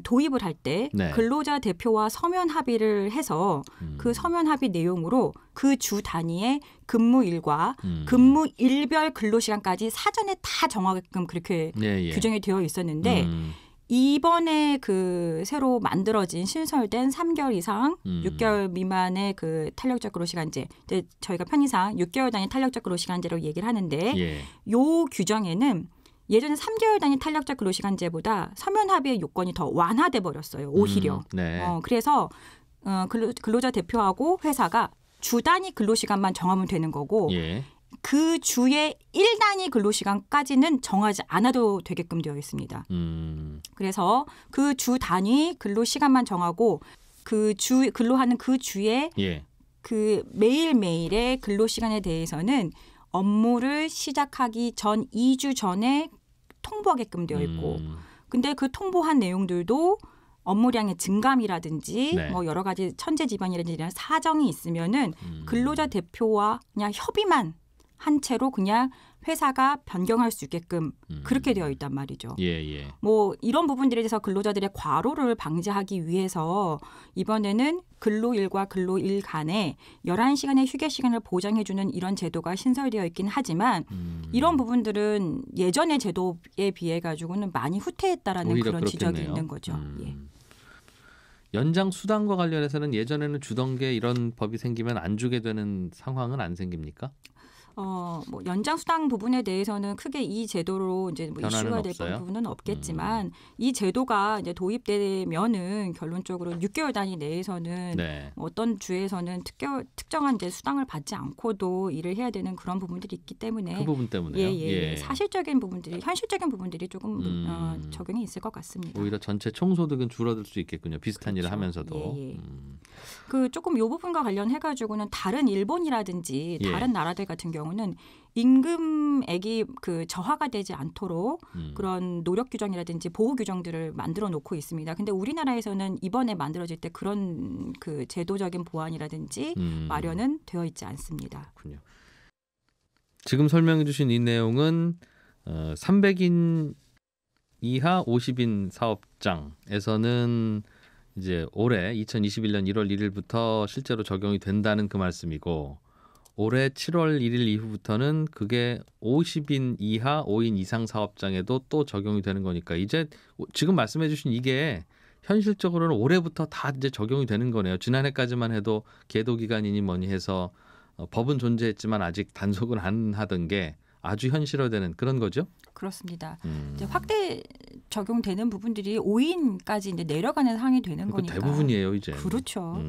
Speaker 3: 도입을 할 때
Speaker 1: 네.
Speaker 3: 근로자 대표와 서면 합의를 해서 그 서면 합의 내용으로 그 주 단위의 근무일과 근무일별 근로시간까지 사전에 다 정하게끔 그렇게 규정이 되어 있었는데 이번에 그 새로 만들어진 신설된 3개월 이상 6개월 미만의 그 탄력적 근로시간제, 저희가 편의상 6개월 단위 탄력적 근로시간제로 얘기를 하는데 요 규정에는 예전에 3개월 단위 탄력적 근로시간제보다 서면 합의의 요건이 더 완화돼 버렸어요. 오히려.
Speaker 1: 네.
Speaker 3: 그래서 근로자 대표하고 회사가 주 단위 근로시간만 정하면 되는 거고 그 주의 1단위 근로시간까지는 정하지 않아도 되게끔 되어 있습니다. 그래서 그 주 단위 근로시간만 정하고 그 주 근로하는 그 주에 그 매일매일의 근로시간에 대해서는 업무를 시작하기 전 2주 전에 통보하게끔 되어 있고 근데 그 통보한 내용들도 업무량의 증감이라든지 뭐 여러 가지 천재지변이라든지 이런 사정이 있으면은 근로자 대표와 그냥 협의만 한 채로 그냥 회사가 변경할 수 있게끔 그렇게 되어 있단 말이죠. 뭐 이런 부분들에 대해서 근로자들의 과로를 방지하기 위해서 이번에는 근로일과 근로일 간에 11시간의 휴게 시간을 보장해주는 이런 제도가 신설되어 있긴 하지만 이런 부분들은 예전의 제도에 비해 가지고는 많이 후퇴했다라는 그런
Speaker 1: 그렇겠네요.
Speaker 3: 지적이 있는 거죠.
Speaker 1: 연장 수당과 관련해서는 예전에는 주던 게 이런 법이 생기면 안 주게 되는 상황은 안 생깁니까?
Speaker 3: 뭐 연장 수당 부분에 대해서는 크게 이 제도로 이제 뭐 이슈가 될 부분은 없겠지만 이 제도가 이제 도입되면은 결론적으로 6개월 단위 내에서는 어떤 주에서는 특정한 이제 수당을 받지 않고도 일을 해야 되는 그런 부분들이 있기 때문에
Speaker 1: 그 부분 때문에요.
Speaker 3: 사실적인 부분들이 현실적인 부분들이 조금 적용이 있을 것 같습니다.
Speaker 1: 오히려 전체 총소득은 줄어들 수 있겠군요. 비슷한 일을 하면서도.
Speaker 3: 그 조금 이 부분과 관련해 가지고는 다른 일본이라든지 다른 나라들 같은 경우는 임금액이 그 저하가 되지 않도록 그런 노력 규정이라든지 보호 규정들을 만들어 놓고 있습니다. 근데 우리나라에서는 이번에 만들어질 때 그런 그 제도적인 보완이라든지 마련은 되어 있지 않습니다.
Speaker 1: 그렇군요. 지금 설명해 주신 이 내용은 300인 이하 50인 사업장에서는 이제 올해 2021년 1월 1일부터 실제로 적용이 된다는 그 말씀이고 올해 7월 1일 이후부터는 그게 50인 이하 5인 이상 사업장에도 또 적용이 되는 거니까 이제 지금 말씀해 주신 이게 현실적으로는 올해부터 다 이제 적용이 되는 거네요. 지난해까지만 해도 계도 기간이니 뭐니 해서 법은 존재했지만 아직 단속을 안 하던 게 아주 현실화되는 그런 거죠?
Speaker 3: 그렇습니다. 이제 확대 적용되는 부분들이 5인까지 이제 내려가는 상황이 되는 거니까.
Speaker 1: 대부분이에요, 이제.
Speaker 3: 그렇죠.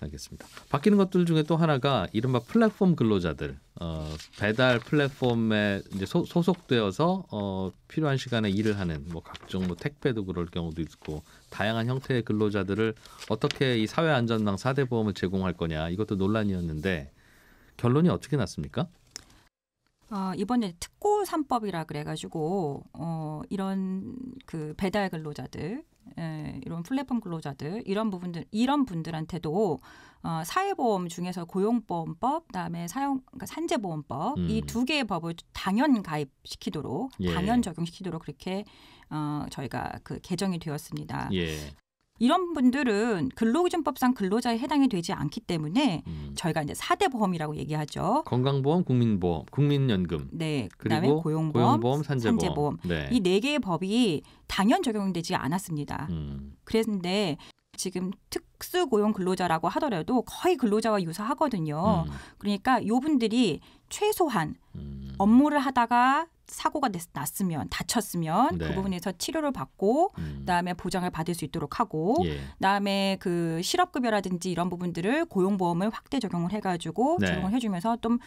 Speaker 1: 알겠습니다. 바뀌는 것들 중에 또 하나가 이른바 플랫폼 근로자들, 배달 플랫폼에 이제 소속되어서 필요한 시간에 일을 하는 뭐 각종 뭐 택배도 그럴 경우도 있고 다양한 형태의 근로자들을 어떻게 이 사회안전망 4대 보험을 제공할 거냐 이것도 논란이었는데 결론이 어떻게 났습니까?
Speaker 3: 이번에 특고 3법이라 그래가지고 이런 그 배달 근로자들, 이런 플랫폼 근로자들 이런 분들한테도 사회보험 중에서 고용보험법, 그다음에 그러니까 산재보험법 이 두 개의 법을 당연 가입시키도록 당연 적용시키도록 그렇게 저희가 그 개정이 되었습니다.
Speaker 1: 예.
Speaker 3: 이런 분들은 근로기준법상 근로자에 해당이 되지 않기 때문에 저희가 이제 4대 보험이라고 얘기하죠.
Speaker 1: 건강보험, 국민보험, 국민연금.
Speaker 3: 네. 그다음에
Speaker 1: 그리고
Speaker 3: 고용보험,
Speaker 1: 산재보험.
Speaker 3: 산재보험.
Speaker 1: 네.
Speaker 3: 이 네 개의 법이 당연 적용되지 않았습니다. 그랬는데 지금 특수고용 근로자라고 하더라도 거의 근로자와 유사하거든요. 그러니까 요분들이 최소한 업무를 하다가 사고가 났으면 다쳤으면
Speaker 1: 네.
Speaker 3: 그 부분에서 치료를 받고 그다음에 보장을 받을 수 있도록 하고
Speaker 1: 예.
Speaker 3: 그다음에 그 실업급여라든지 이런 부분들을 고용보험을 확대 적용을 해가지고
Speaker 1: 네.
Speaker 3: 적용을 해주면서 좀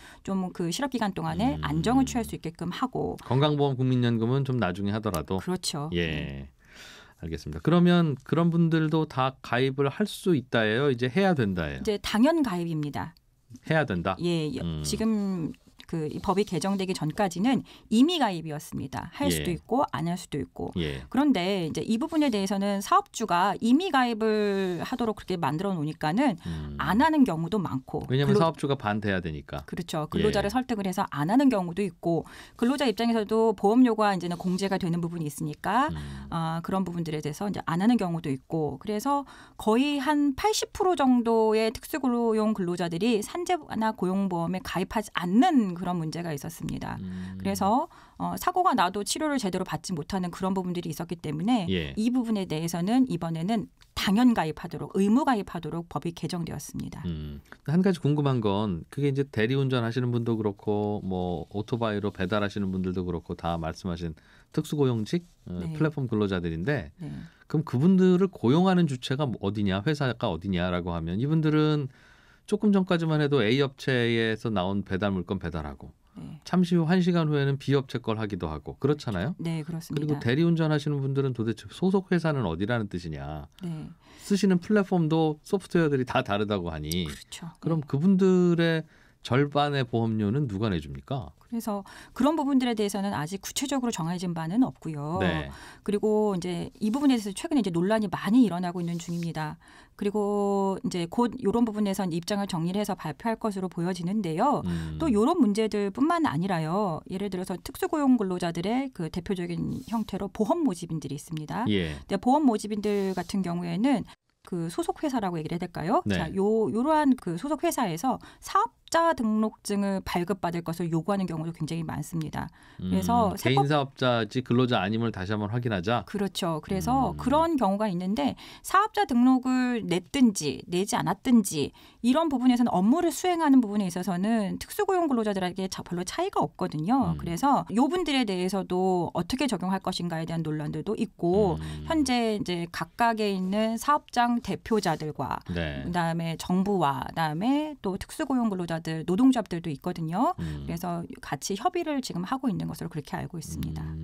Speaker 3: 그 실업기간 동안에 안정을 취할 수 있게끔 하고
Speaker 1: 건강보험, 국민연금은 좀 나중에 하더라도
Speaker 3: 그렇죠.
Speaker 1: 예. 알겠습니다. 그러면 그런 분들도 다 가입을 할 수 있다예요? 이제 해야 된다예요?
Speaker 3: 이제 당연 가입입니다.
Speaker 1: 해야 된다?
Speaker 3: 예, 지금 그 이 법이 개정되기 전까지는 임의 가입이었습니다. 할 수도
Speaker 1: 예.
Speaker 3: 있고 안 할 수도 있고.
Speaker 1: 예.
Speaker 3: 그런데 이제 이 부분에 대해서는 사업주가 임의 가입을 하도록 그렇게 만들어 놓으니까는 안 하는 경우도 많고.
Speaker 1: 왜냐하면 사업주가 반대해야 되니까.
Speaker 3: 그렇죠. 근로자를
Speaker 1: 예.
Speaker 3: 설득을 해서 안 하는 경우도 있고 근로자 입장에서도 보험료가 이제는 공제가 되는 부분이 있으니까 그런 부분들에 대해서 이제 안 하는 경우도 있고 그래서 거의 한 80% 정도의 특수고용 근로자들이 산재나 고용보험에 가입하지 않는 그런 문제가 있었습니다. 그래서 사고가 나도 치료를 제대로 받지 못하는 그런 부분들이 있었기 때문에
Speaker 1: 예.
Speaker 3: 이 부분에 대해서는 이번에는 당연 가입하도록 의무 가입하도록 법이 개정되었습니다.
Speaker 1: 한 가지 궁금한 건 그게 이제 대리운전 하시는 분도 그렇고 뭐 오토바이로 배달하시는 분들도 그렇고 다 말씀하신 특수고용직
Speaker 3: 네.
Speaker 1: 플랫폼 근로자들인데
Speaker 3: 네.
Speaker 1: 그럼 그분들을 고용하는 주체가 어디냐 회사가 어디냐라고 하면 이분들은 조금 전까지만 해도 A 업체에서 나온 배달 물건 배달하고
Speaker 3: 네.
Speaker 1: 잠시 후 1시간 후에는 B 업체 걸 하기도 하고 그렇잖아요.
Speaker 3: 네, 그렇습니다.
Speaker 1: 그리고 대리운전 하시는 분들은 도대체 소속 회사는 어디라는 뜻이냐.
Speaker 3: 네.
Speaker 1: 쓰시는 플랫폼도 소프트웨어들이 다 다르다고 하니
Speaker 3: 그렇죠.
Speaker 1: 그럼 그분들의 절반의 보험료는 누가 내줍니까?
Speaker 3: 그래서 그런 부분들에 대해서는 아직 구체적으로 정해진 바는 없고요.
Speaker 1: 네.
Speaker 3: 그리고 이제 이 부분에 대해서 최근에 이제 논란이 많이 일어나고 있는 중입니다. 그리고 이제 곧 이런 부분에서 입장을 정리를 해서 발표할 것으로 보여지는데요. 또 이런 문제들뿐만 아니라요. 예를 들어서 특수고용 근로자들의 그 대표적인 형태로 보험 모집인들이 있습니다.
Speaker 1: 예.
Speaker 3: 근데 보험 모집인들 같은 경우에는 그 소속 회사라고 얘기를 해야 될까요?
Speaker 1: 네.
Speaker 3: 자, 요러한 그 소속 회사에서 사업자 등록증을 발급받을 것을 요구하는 경우도 굉장히 많습니다. 그래서
Speaker 1: 개인 사업자지 근로자 아님을 다시 한번 확인하자.
Speaker 3: 그렇죠. 그래서 그런 경우가 있는데 사업자 등록을 냈든지 내지 않았든지 이런 부분에서는 업무를 수행하는 부분에 있어서는 특수고용 근로자들에게 별로 차이가 없거든요. 그래서 요 분들에 대해서도 어떻게 적용할 것인가에 대한 논란들도 있고 현재 이제 각각에 있는 사업장 대표자들과
Speaker 1: 네.
Speaker 3: 그다음에 정부와 그다음에 또 특수고용 근로자들 노동조합들도 있거든요. 그래서 같이 협의를 지금 하고 있는 것으로 그렇게 알고 있습니다.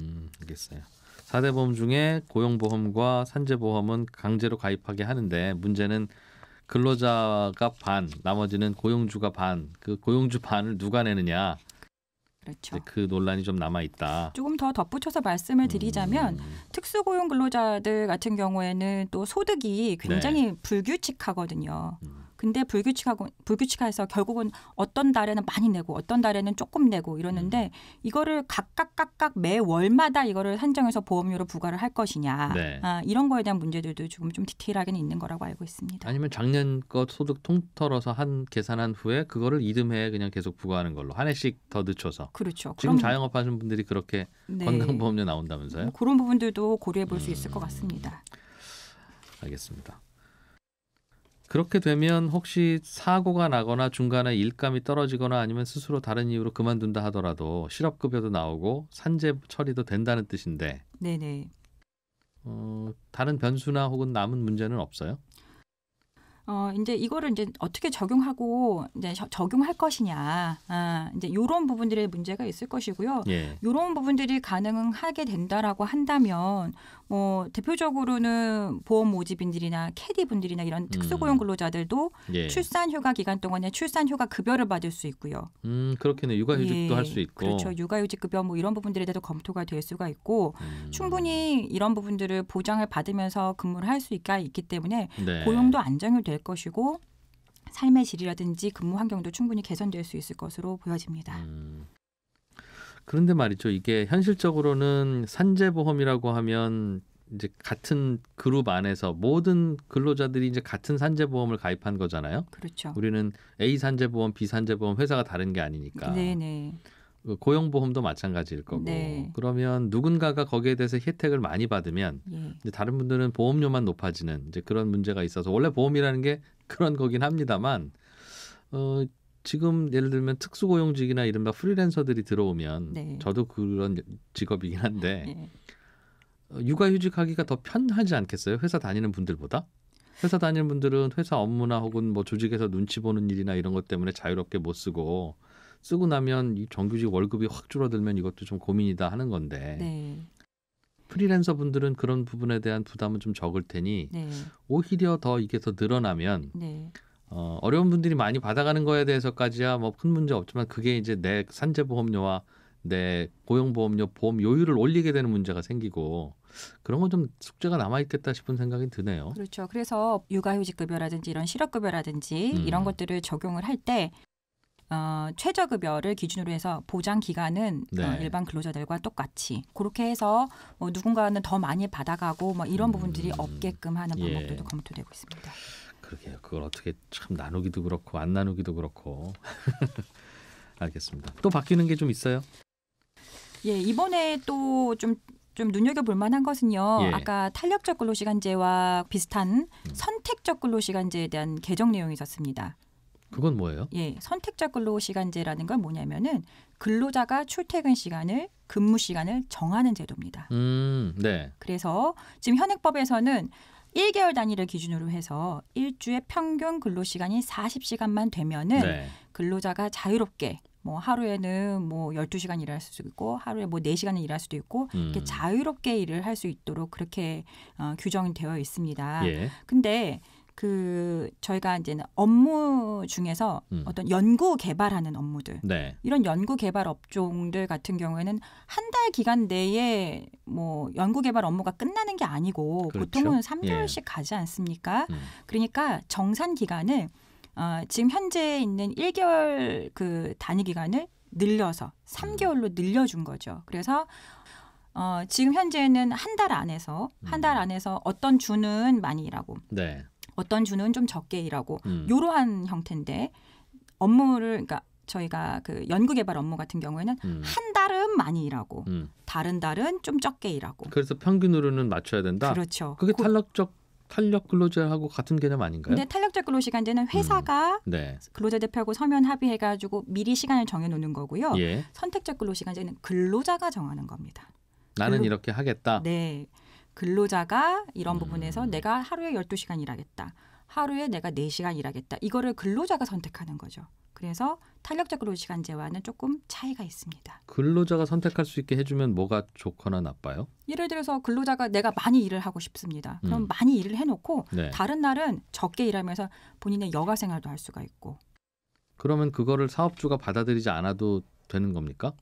Speaker 1: 알겠어요. 4대 보험 중에 고용보험과 산재보험은 강제로 가입하게 하는데 문제는 근로자가 반, 나머지는 고용주가 반. 그 고용주 반을 누가 내느냐.
Speaker 3: 그렇죠.
Speaker 1: 그 논란이 좀 남아 있다.
Speaker 3: 조금 더 덧붙여서 말씀을 드리자면 특수고용 근로자들 같은 경우에는 또 소득이 굉장히 불규칙하거든요. 근데 불규칙해서 결국은 어떤 달에는 많이 내고 어떤 달에는 조금 내고 이러는데 이거를 각각 매 월마다 이거를 산정해서 보험료로 부과를 할 것이냐.
Speaker 1: 네.
Speaker 3: 이런 거에 대한 문제들도 지금 좀 디테일하게는 있는 거라고 알고 있습니다.
Speaker 1: 아니면 작년 것 소득 통틀어서 계산한 후에 그거를 이듬해 그냥 계속 부과하는 걸로 한 해씩 더 늦춰서.
Speaker 3: 그렇죠.
Speaker 1: 지금 자영업 하시는 분들이 그렇게
Speaker 3: 네.
Speaker 1: 건강보험료 나온다면서요?
Speaker 3: 뭐 그런 부분들도 고려해 볼 수 있을 것 같습니다.
Speaker 1: 알겠습니다. 그렇게 되면 혹시 사고가 나거나 중간에 일감이 떨어지거나 아니면 스스로 다른 이유로 그만둔다 하더라도 실업급여도 나오고 산재 처리도 된다는 뜻인데
Speaker 3: 네네.
Speaker 1: 다른 변수나 혹은 남은 문제는 없어요?
Speaker 3: 이제 이거를 이제 어떻게 적용하고 이제 적용할 것이냐, 이제 이런 부분들의 문제가 있을 것이고요.
Speaker 1: 예.
Speaker 3: 이런 부분들이 가능하게 된다라고 한다면, 뭐 대표적으로는 보험 모집인들이나 캐디분들이나 이런 특수고용 근로자들도
Speaker 1: 예.
Speaker 3: 출산휴가 기간 동안에 출산휴가 급여를 받을 수 있고요.
Speaker 1: 그렇겠네. 육아휴직도
Speaker 3: 예,
Speaker 1: 할 수 있고.
Speaker 3: 그렇죠. 육아휴직 급여 뭐 이런 부분들에 대해서 검토가 될 수가 있고, 충분히 이런 부분들을 보장을 받으면서 근무를 할 수 있기 때문에
Speaker 1: 네.
Speaker 3: 고용도 안정이 될 것이고 삶의 질이라든지 근무 환경도 충분히 개선될 수 있을 것으로 보여집니다.
Speaker 1: 그런데 말이죠. 이게 현실적으로는 산재보험이라고 하면 이제 같은 그룹 안에서 모든 근로자들이 이제 같은 산재보험을 가입한 거잖아요.
Speaker 3: 그렇죠.
Speaker 1: 우리는 A 산재보험, B 산재보험 회사가 다른 게 아니니까.
Speaker 3: 네네.
Speaker 1: 고용보험도 마찬가지일 거고.
Speaker 3: 네.
Speaker 1: 그러면 누군가가 거기에 대해서 혜택을 많이 받으면
Speaker 3: 예.
Speaker 1: 이제 다른 분들은 보험료만 높아지는 이제 그런 문제가 있어서 원래 보험이라는 게 그런 거긴 합니다만 지금 예를 들면 특수고용직이나 이른바 프리랜서들이 들어오면
Speaker 3: 네.
Speaker 1: 저도 그런 직업이긴 한데
Speaker 3: 예.
Speaker 1: 육아휴직하기가 더 편하지 않겠어요? 회사 다니는 분들보다? 회사 다니는 분들은 회사 업무나 혹은 뭐 조직에서 눈치 보는 일이나 이런 것 때문에 자유롭게 못 쓰고 나면 이 정규직 월급이 확 줄어들면 이것도 좀 고민이다 하는 건데
Speaker 3: 네.
Speaker 1: 프리랜서 분들은 그런 부분에 대한 부담은 좀 적을 테니
Speaker 3: 네.
Speaker 1: 오히려 더 이게 더 늘어나면
Speaker 3: 네.
Speaker 1: 어려운 분들이 많이 받아가는 거에 대해서까지야 뭐 큰 문제 없지만 그게 이제 내 산재보험료와 내 고용보험료 보험 요율을 올리게 되는 문제가 생기고 그런 건 좀 숙제가 남아있겠다 싶은 생각이 드네요.
Speaker 3: 그렇죠. 그래서 육아휴직급여라든지 이런 실업급여라든지 이런 것들을 적용을 할 때 최저급여를 기준으로 해서 보장 기간은
Speaker 1: 네.
Speaker 3: 일반 근로자들과 똑같이 그렇게 해서 뭐 누군가는 더 많이 받아가고 뭐 이런 부분들이 없게끔 하는
Speaker 1: 예.
Speaker 3: 방법들도 검토되고 있습니다.
Speaker 1: 그러게요. 그걸 어떻게 참 나누기도 그렇고 안 나누기도 그렇고 알겠습니다. 또 바뀌는 게 좀 있어요?
Speaker 3: 예, 이번에 또 좀 눈여겨볼 만한 것은요.
Speaker 1: 예.
Speaker 3: 아까 탄력적 근로시간제와 비슷한 선택적 근로시간제에 대한 개정 내용이 있었습니다.
Speaker 1: 그건 뭐예요?
Speaker 3: 예, 선택적 근로시간제라는 건 뭐냐면은 근로자가 출퇴근 시간을 근무 시간을 정하는 제도입니다.
Speaker 1: 네.
Speaker 3: 그래서 지금 현행법에서는 1개월 단위를 기준으로 해서 일주의 평균 근로시간이 40시간만 되면은
Speaker 1: 네.
Speaker 3: 근로자가 자유롭게 뭐 하루에는 뭐 12시간 일할 수도 있고 하루에 뭐 4시간을 일할 수도 있고 이렇게 자유롭게 일을 할 수 있도록 그렇게 규정이 되어 있습니다.
Speaker 1: 예.
Speaker 3: 근데 저희가 이제는 업무 중에서 어떤 연구 개발하는 업무들
Speaker 1: 네.
Speaker 3: 이런 연구 개발 업종들 같은 경우에는 한 달 기간 내에 뭐 연구 개발 업무가 끝나는 게 아니고
Speaker 1: 그렇죠.
Speaker 3: 보통은 3개월씩 가지 않습니까? 그러니까 정산 기간을 지금 현재 있는 1개월 그 단위 기간을 늘려서 3개월로 늘려준 거죠. 그래서 지금 현재는 한 달 안에서 어떤 주는 많이 일하고
Speaker 1: 네.
Speaker 3: 어떤 주는 좀 적게 일하고 이러한 형태인데 업무를 그러니까 저희가 그 연구개발 업무 같은 경우에는 한 달은 많이 일하고 다른 달은 좀 적게 일하고
Speaker 1: 그래서 평균으로는 맞춰야 된다.
Speaker 3: 그렇죠.
Speaker 1: 그게 탄력 근로자하고 같은 개념 아닌가요?
Speaker 3: 근데 탄력적 근로시간제는 회사가
Speaker 1: 네.
Speaker 3: 근로자 대표하고 서면 합의해가지고 미리 시간을 정해놓는 거고요.
Speaker 1: 예.
Speaker 3: 선택적 근로시간제는 근로자가 정하는 겁니다.
Speaker 1: 나는 이렇게 하겠다.
Speaker 3: 네. 근로자가 이런 부분에서 내가 하루에 12시간 일하겠다. 하루에 내가 4시간 일하겠다. 이거를 근로자가 선택하는 거죠. 그래서 탄력적 근로시간제와는 조금 차이가 있습니다.
Speaker 1: 근로자가 선택할 수 있게 해주면 뭐가 좋거나 나빠요?
Speaker 3: 예를 들어서 근로자가 내가 많이 일을 하고 싶습니다. 그럼 많이 일을 해놓고
Speaker 1: 네.
Speaker 3: 다른 날은 적게 일하면서 본인의 여가 생활도 할 수가 있고.
Speaker 1: 그러면 그거를 사업주가 받아들이지 않아도 되는 겁니까?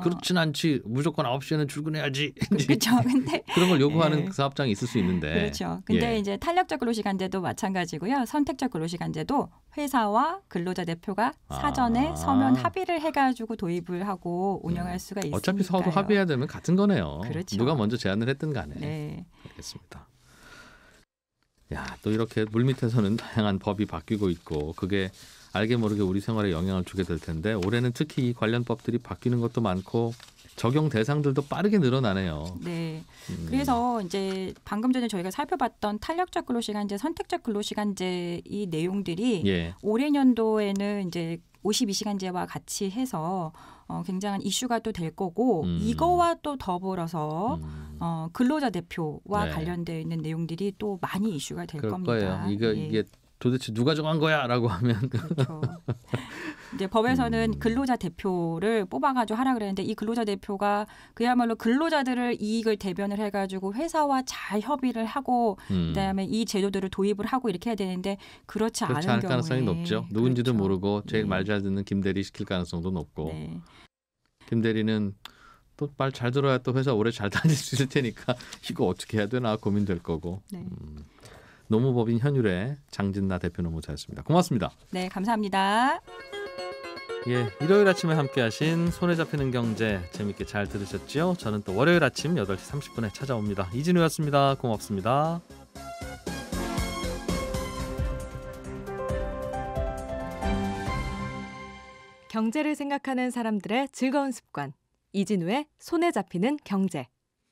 Speaker 1: 그렇진 않지. 무조건 9시에는 출근해야지.
Speaker 3: 그렇죠. 근데
Speaker 1: 그런 걸 요구하는
Speaker 3: 네.
Speaker 1: 사업장이 있을 수 있는데.
Speaker 3: 그렇죠. 근데
Speaker 1: 예.
Speaker 3: 이제 탄력적 근로시간제도 마찬가지고요. 선택적 근로시간제도 회사와 근로자 대표가 사전에 서면 합의를 해가지고 도입을 하고 운영할 수가 있으니까요.
Speaker 1: 어차피 서로 합의해야 되면 같은 거네요.
Speaker 3: 그렇죠.
Speaker 1: 누가 먼저 제안을 했든 간에.
Speaker 3: 네.
Speaker 1: 알겠습니다. 야, 또 이렇게 물밑에서는 다양한 법이 바뀌고 있고 그게 알게 모르게 우리 생활에 영향을 주게 될 텐데 올해는 특히 이 관련 법들이 바뀌는 것도 많고 적용 대상들도 빠르게 늘어나네요.
Speaker 3: 네. 그래서 이제 방금 전에 저희가 살펴봤던 탄력적 근로시간제, 선택적 근로시간제 이 내용들이
Speaker 1: 예.
Speaker 3: 올해 연도에는 이제 52시간제와 같이 해서 굉장한 이슈가 또 될 거고 이거와 또 더불어서 근로자 대표와
Speaker 1: 네.
Speaker 3: 관련되어 있는 내용들이 또 많이 이슈가 될
Speaker 1: 그럴
Speaker 3: 겁니다.
Speaker 1: 거예요.
Speaker 3: 예.
Speaker 1: 이게 도대체 누가 정한 거야라고 하면
Speaker 3: 그렇죠. 이제 법에서는 근로자 대표를 뽑아가지고 하라 그랬는데 이 근로자 대표가 그야말로 근로자들을 이익을 대변을 해가지고 회사와 잘 협의를 하고 그다음에 이 제도들을 도입을 하고 이렇게 해야 되는데 그렇지
Speaker 1: 그렇지
Speaker 3: 않은
Speaker 1: 않을 가능성이
Speaker 3: 경우에
Speaker 1: 높죠. 누군지도
Speaker 3: 그렇죠.
Speaker 1: 모르고 제일
Speaker 3: 네.
Speaker 1: 말 잘 듣는 김 대리 시킬 가능성도 높고
Speaker 3: 네.
Speaker 1: 김 대리는 또 말 잘 들어야 또 회사 오래 잘 다닐 수 있을 테니까 이거 어떻게 해야 되나 고민될 거고.
Speaker 3: 네.
Speaker 1: 노무법인 현율의 장진나 대표 노무사였습니다. 고맙습니다.
Speaker 3: 네, 감사합니다.
Speaker 1: 예, 일요일 아침에 함께하신 손에 잡히는 경제 재밌게 잘 들으셨죠? 저는 또 월요일 아침 8시 30분에 찾아옵니다. 이진우였습니다. 고맙습니다.
Speaker 4: 경제를 생각하는 사람들의 즐거운 습관. 이진우의 손에 잡히는 경제.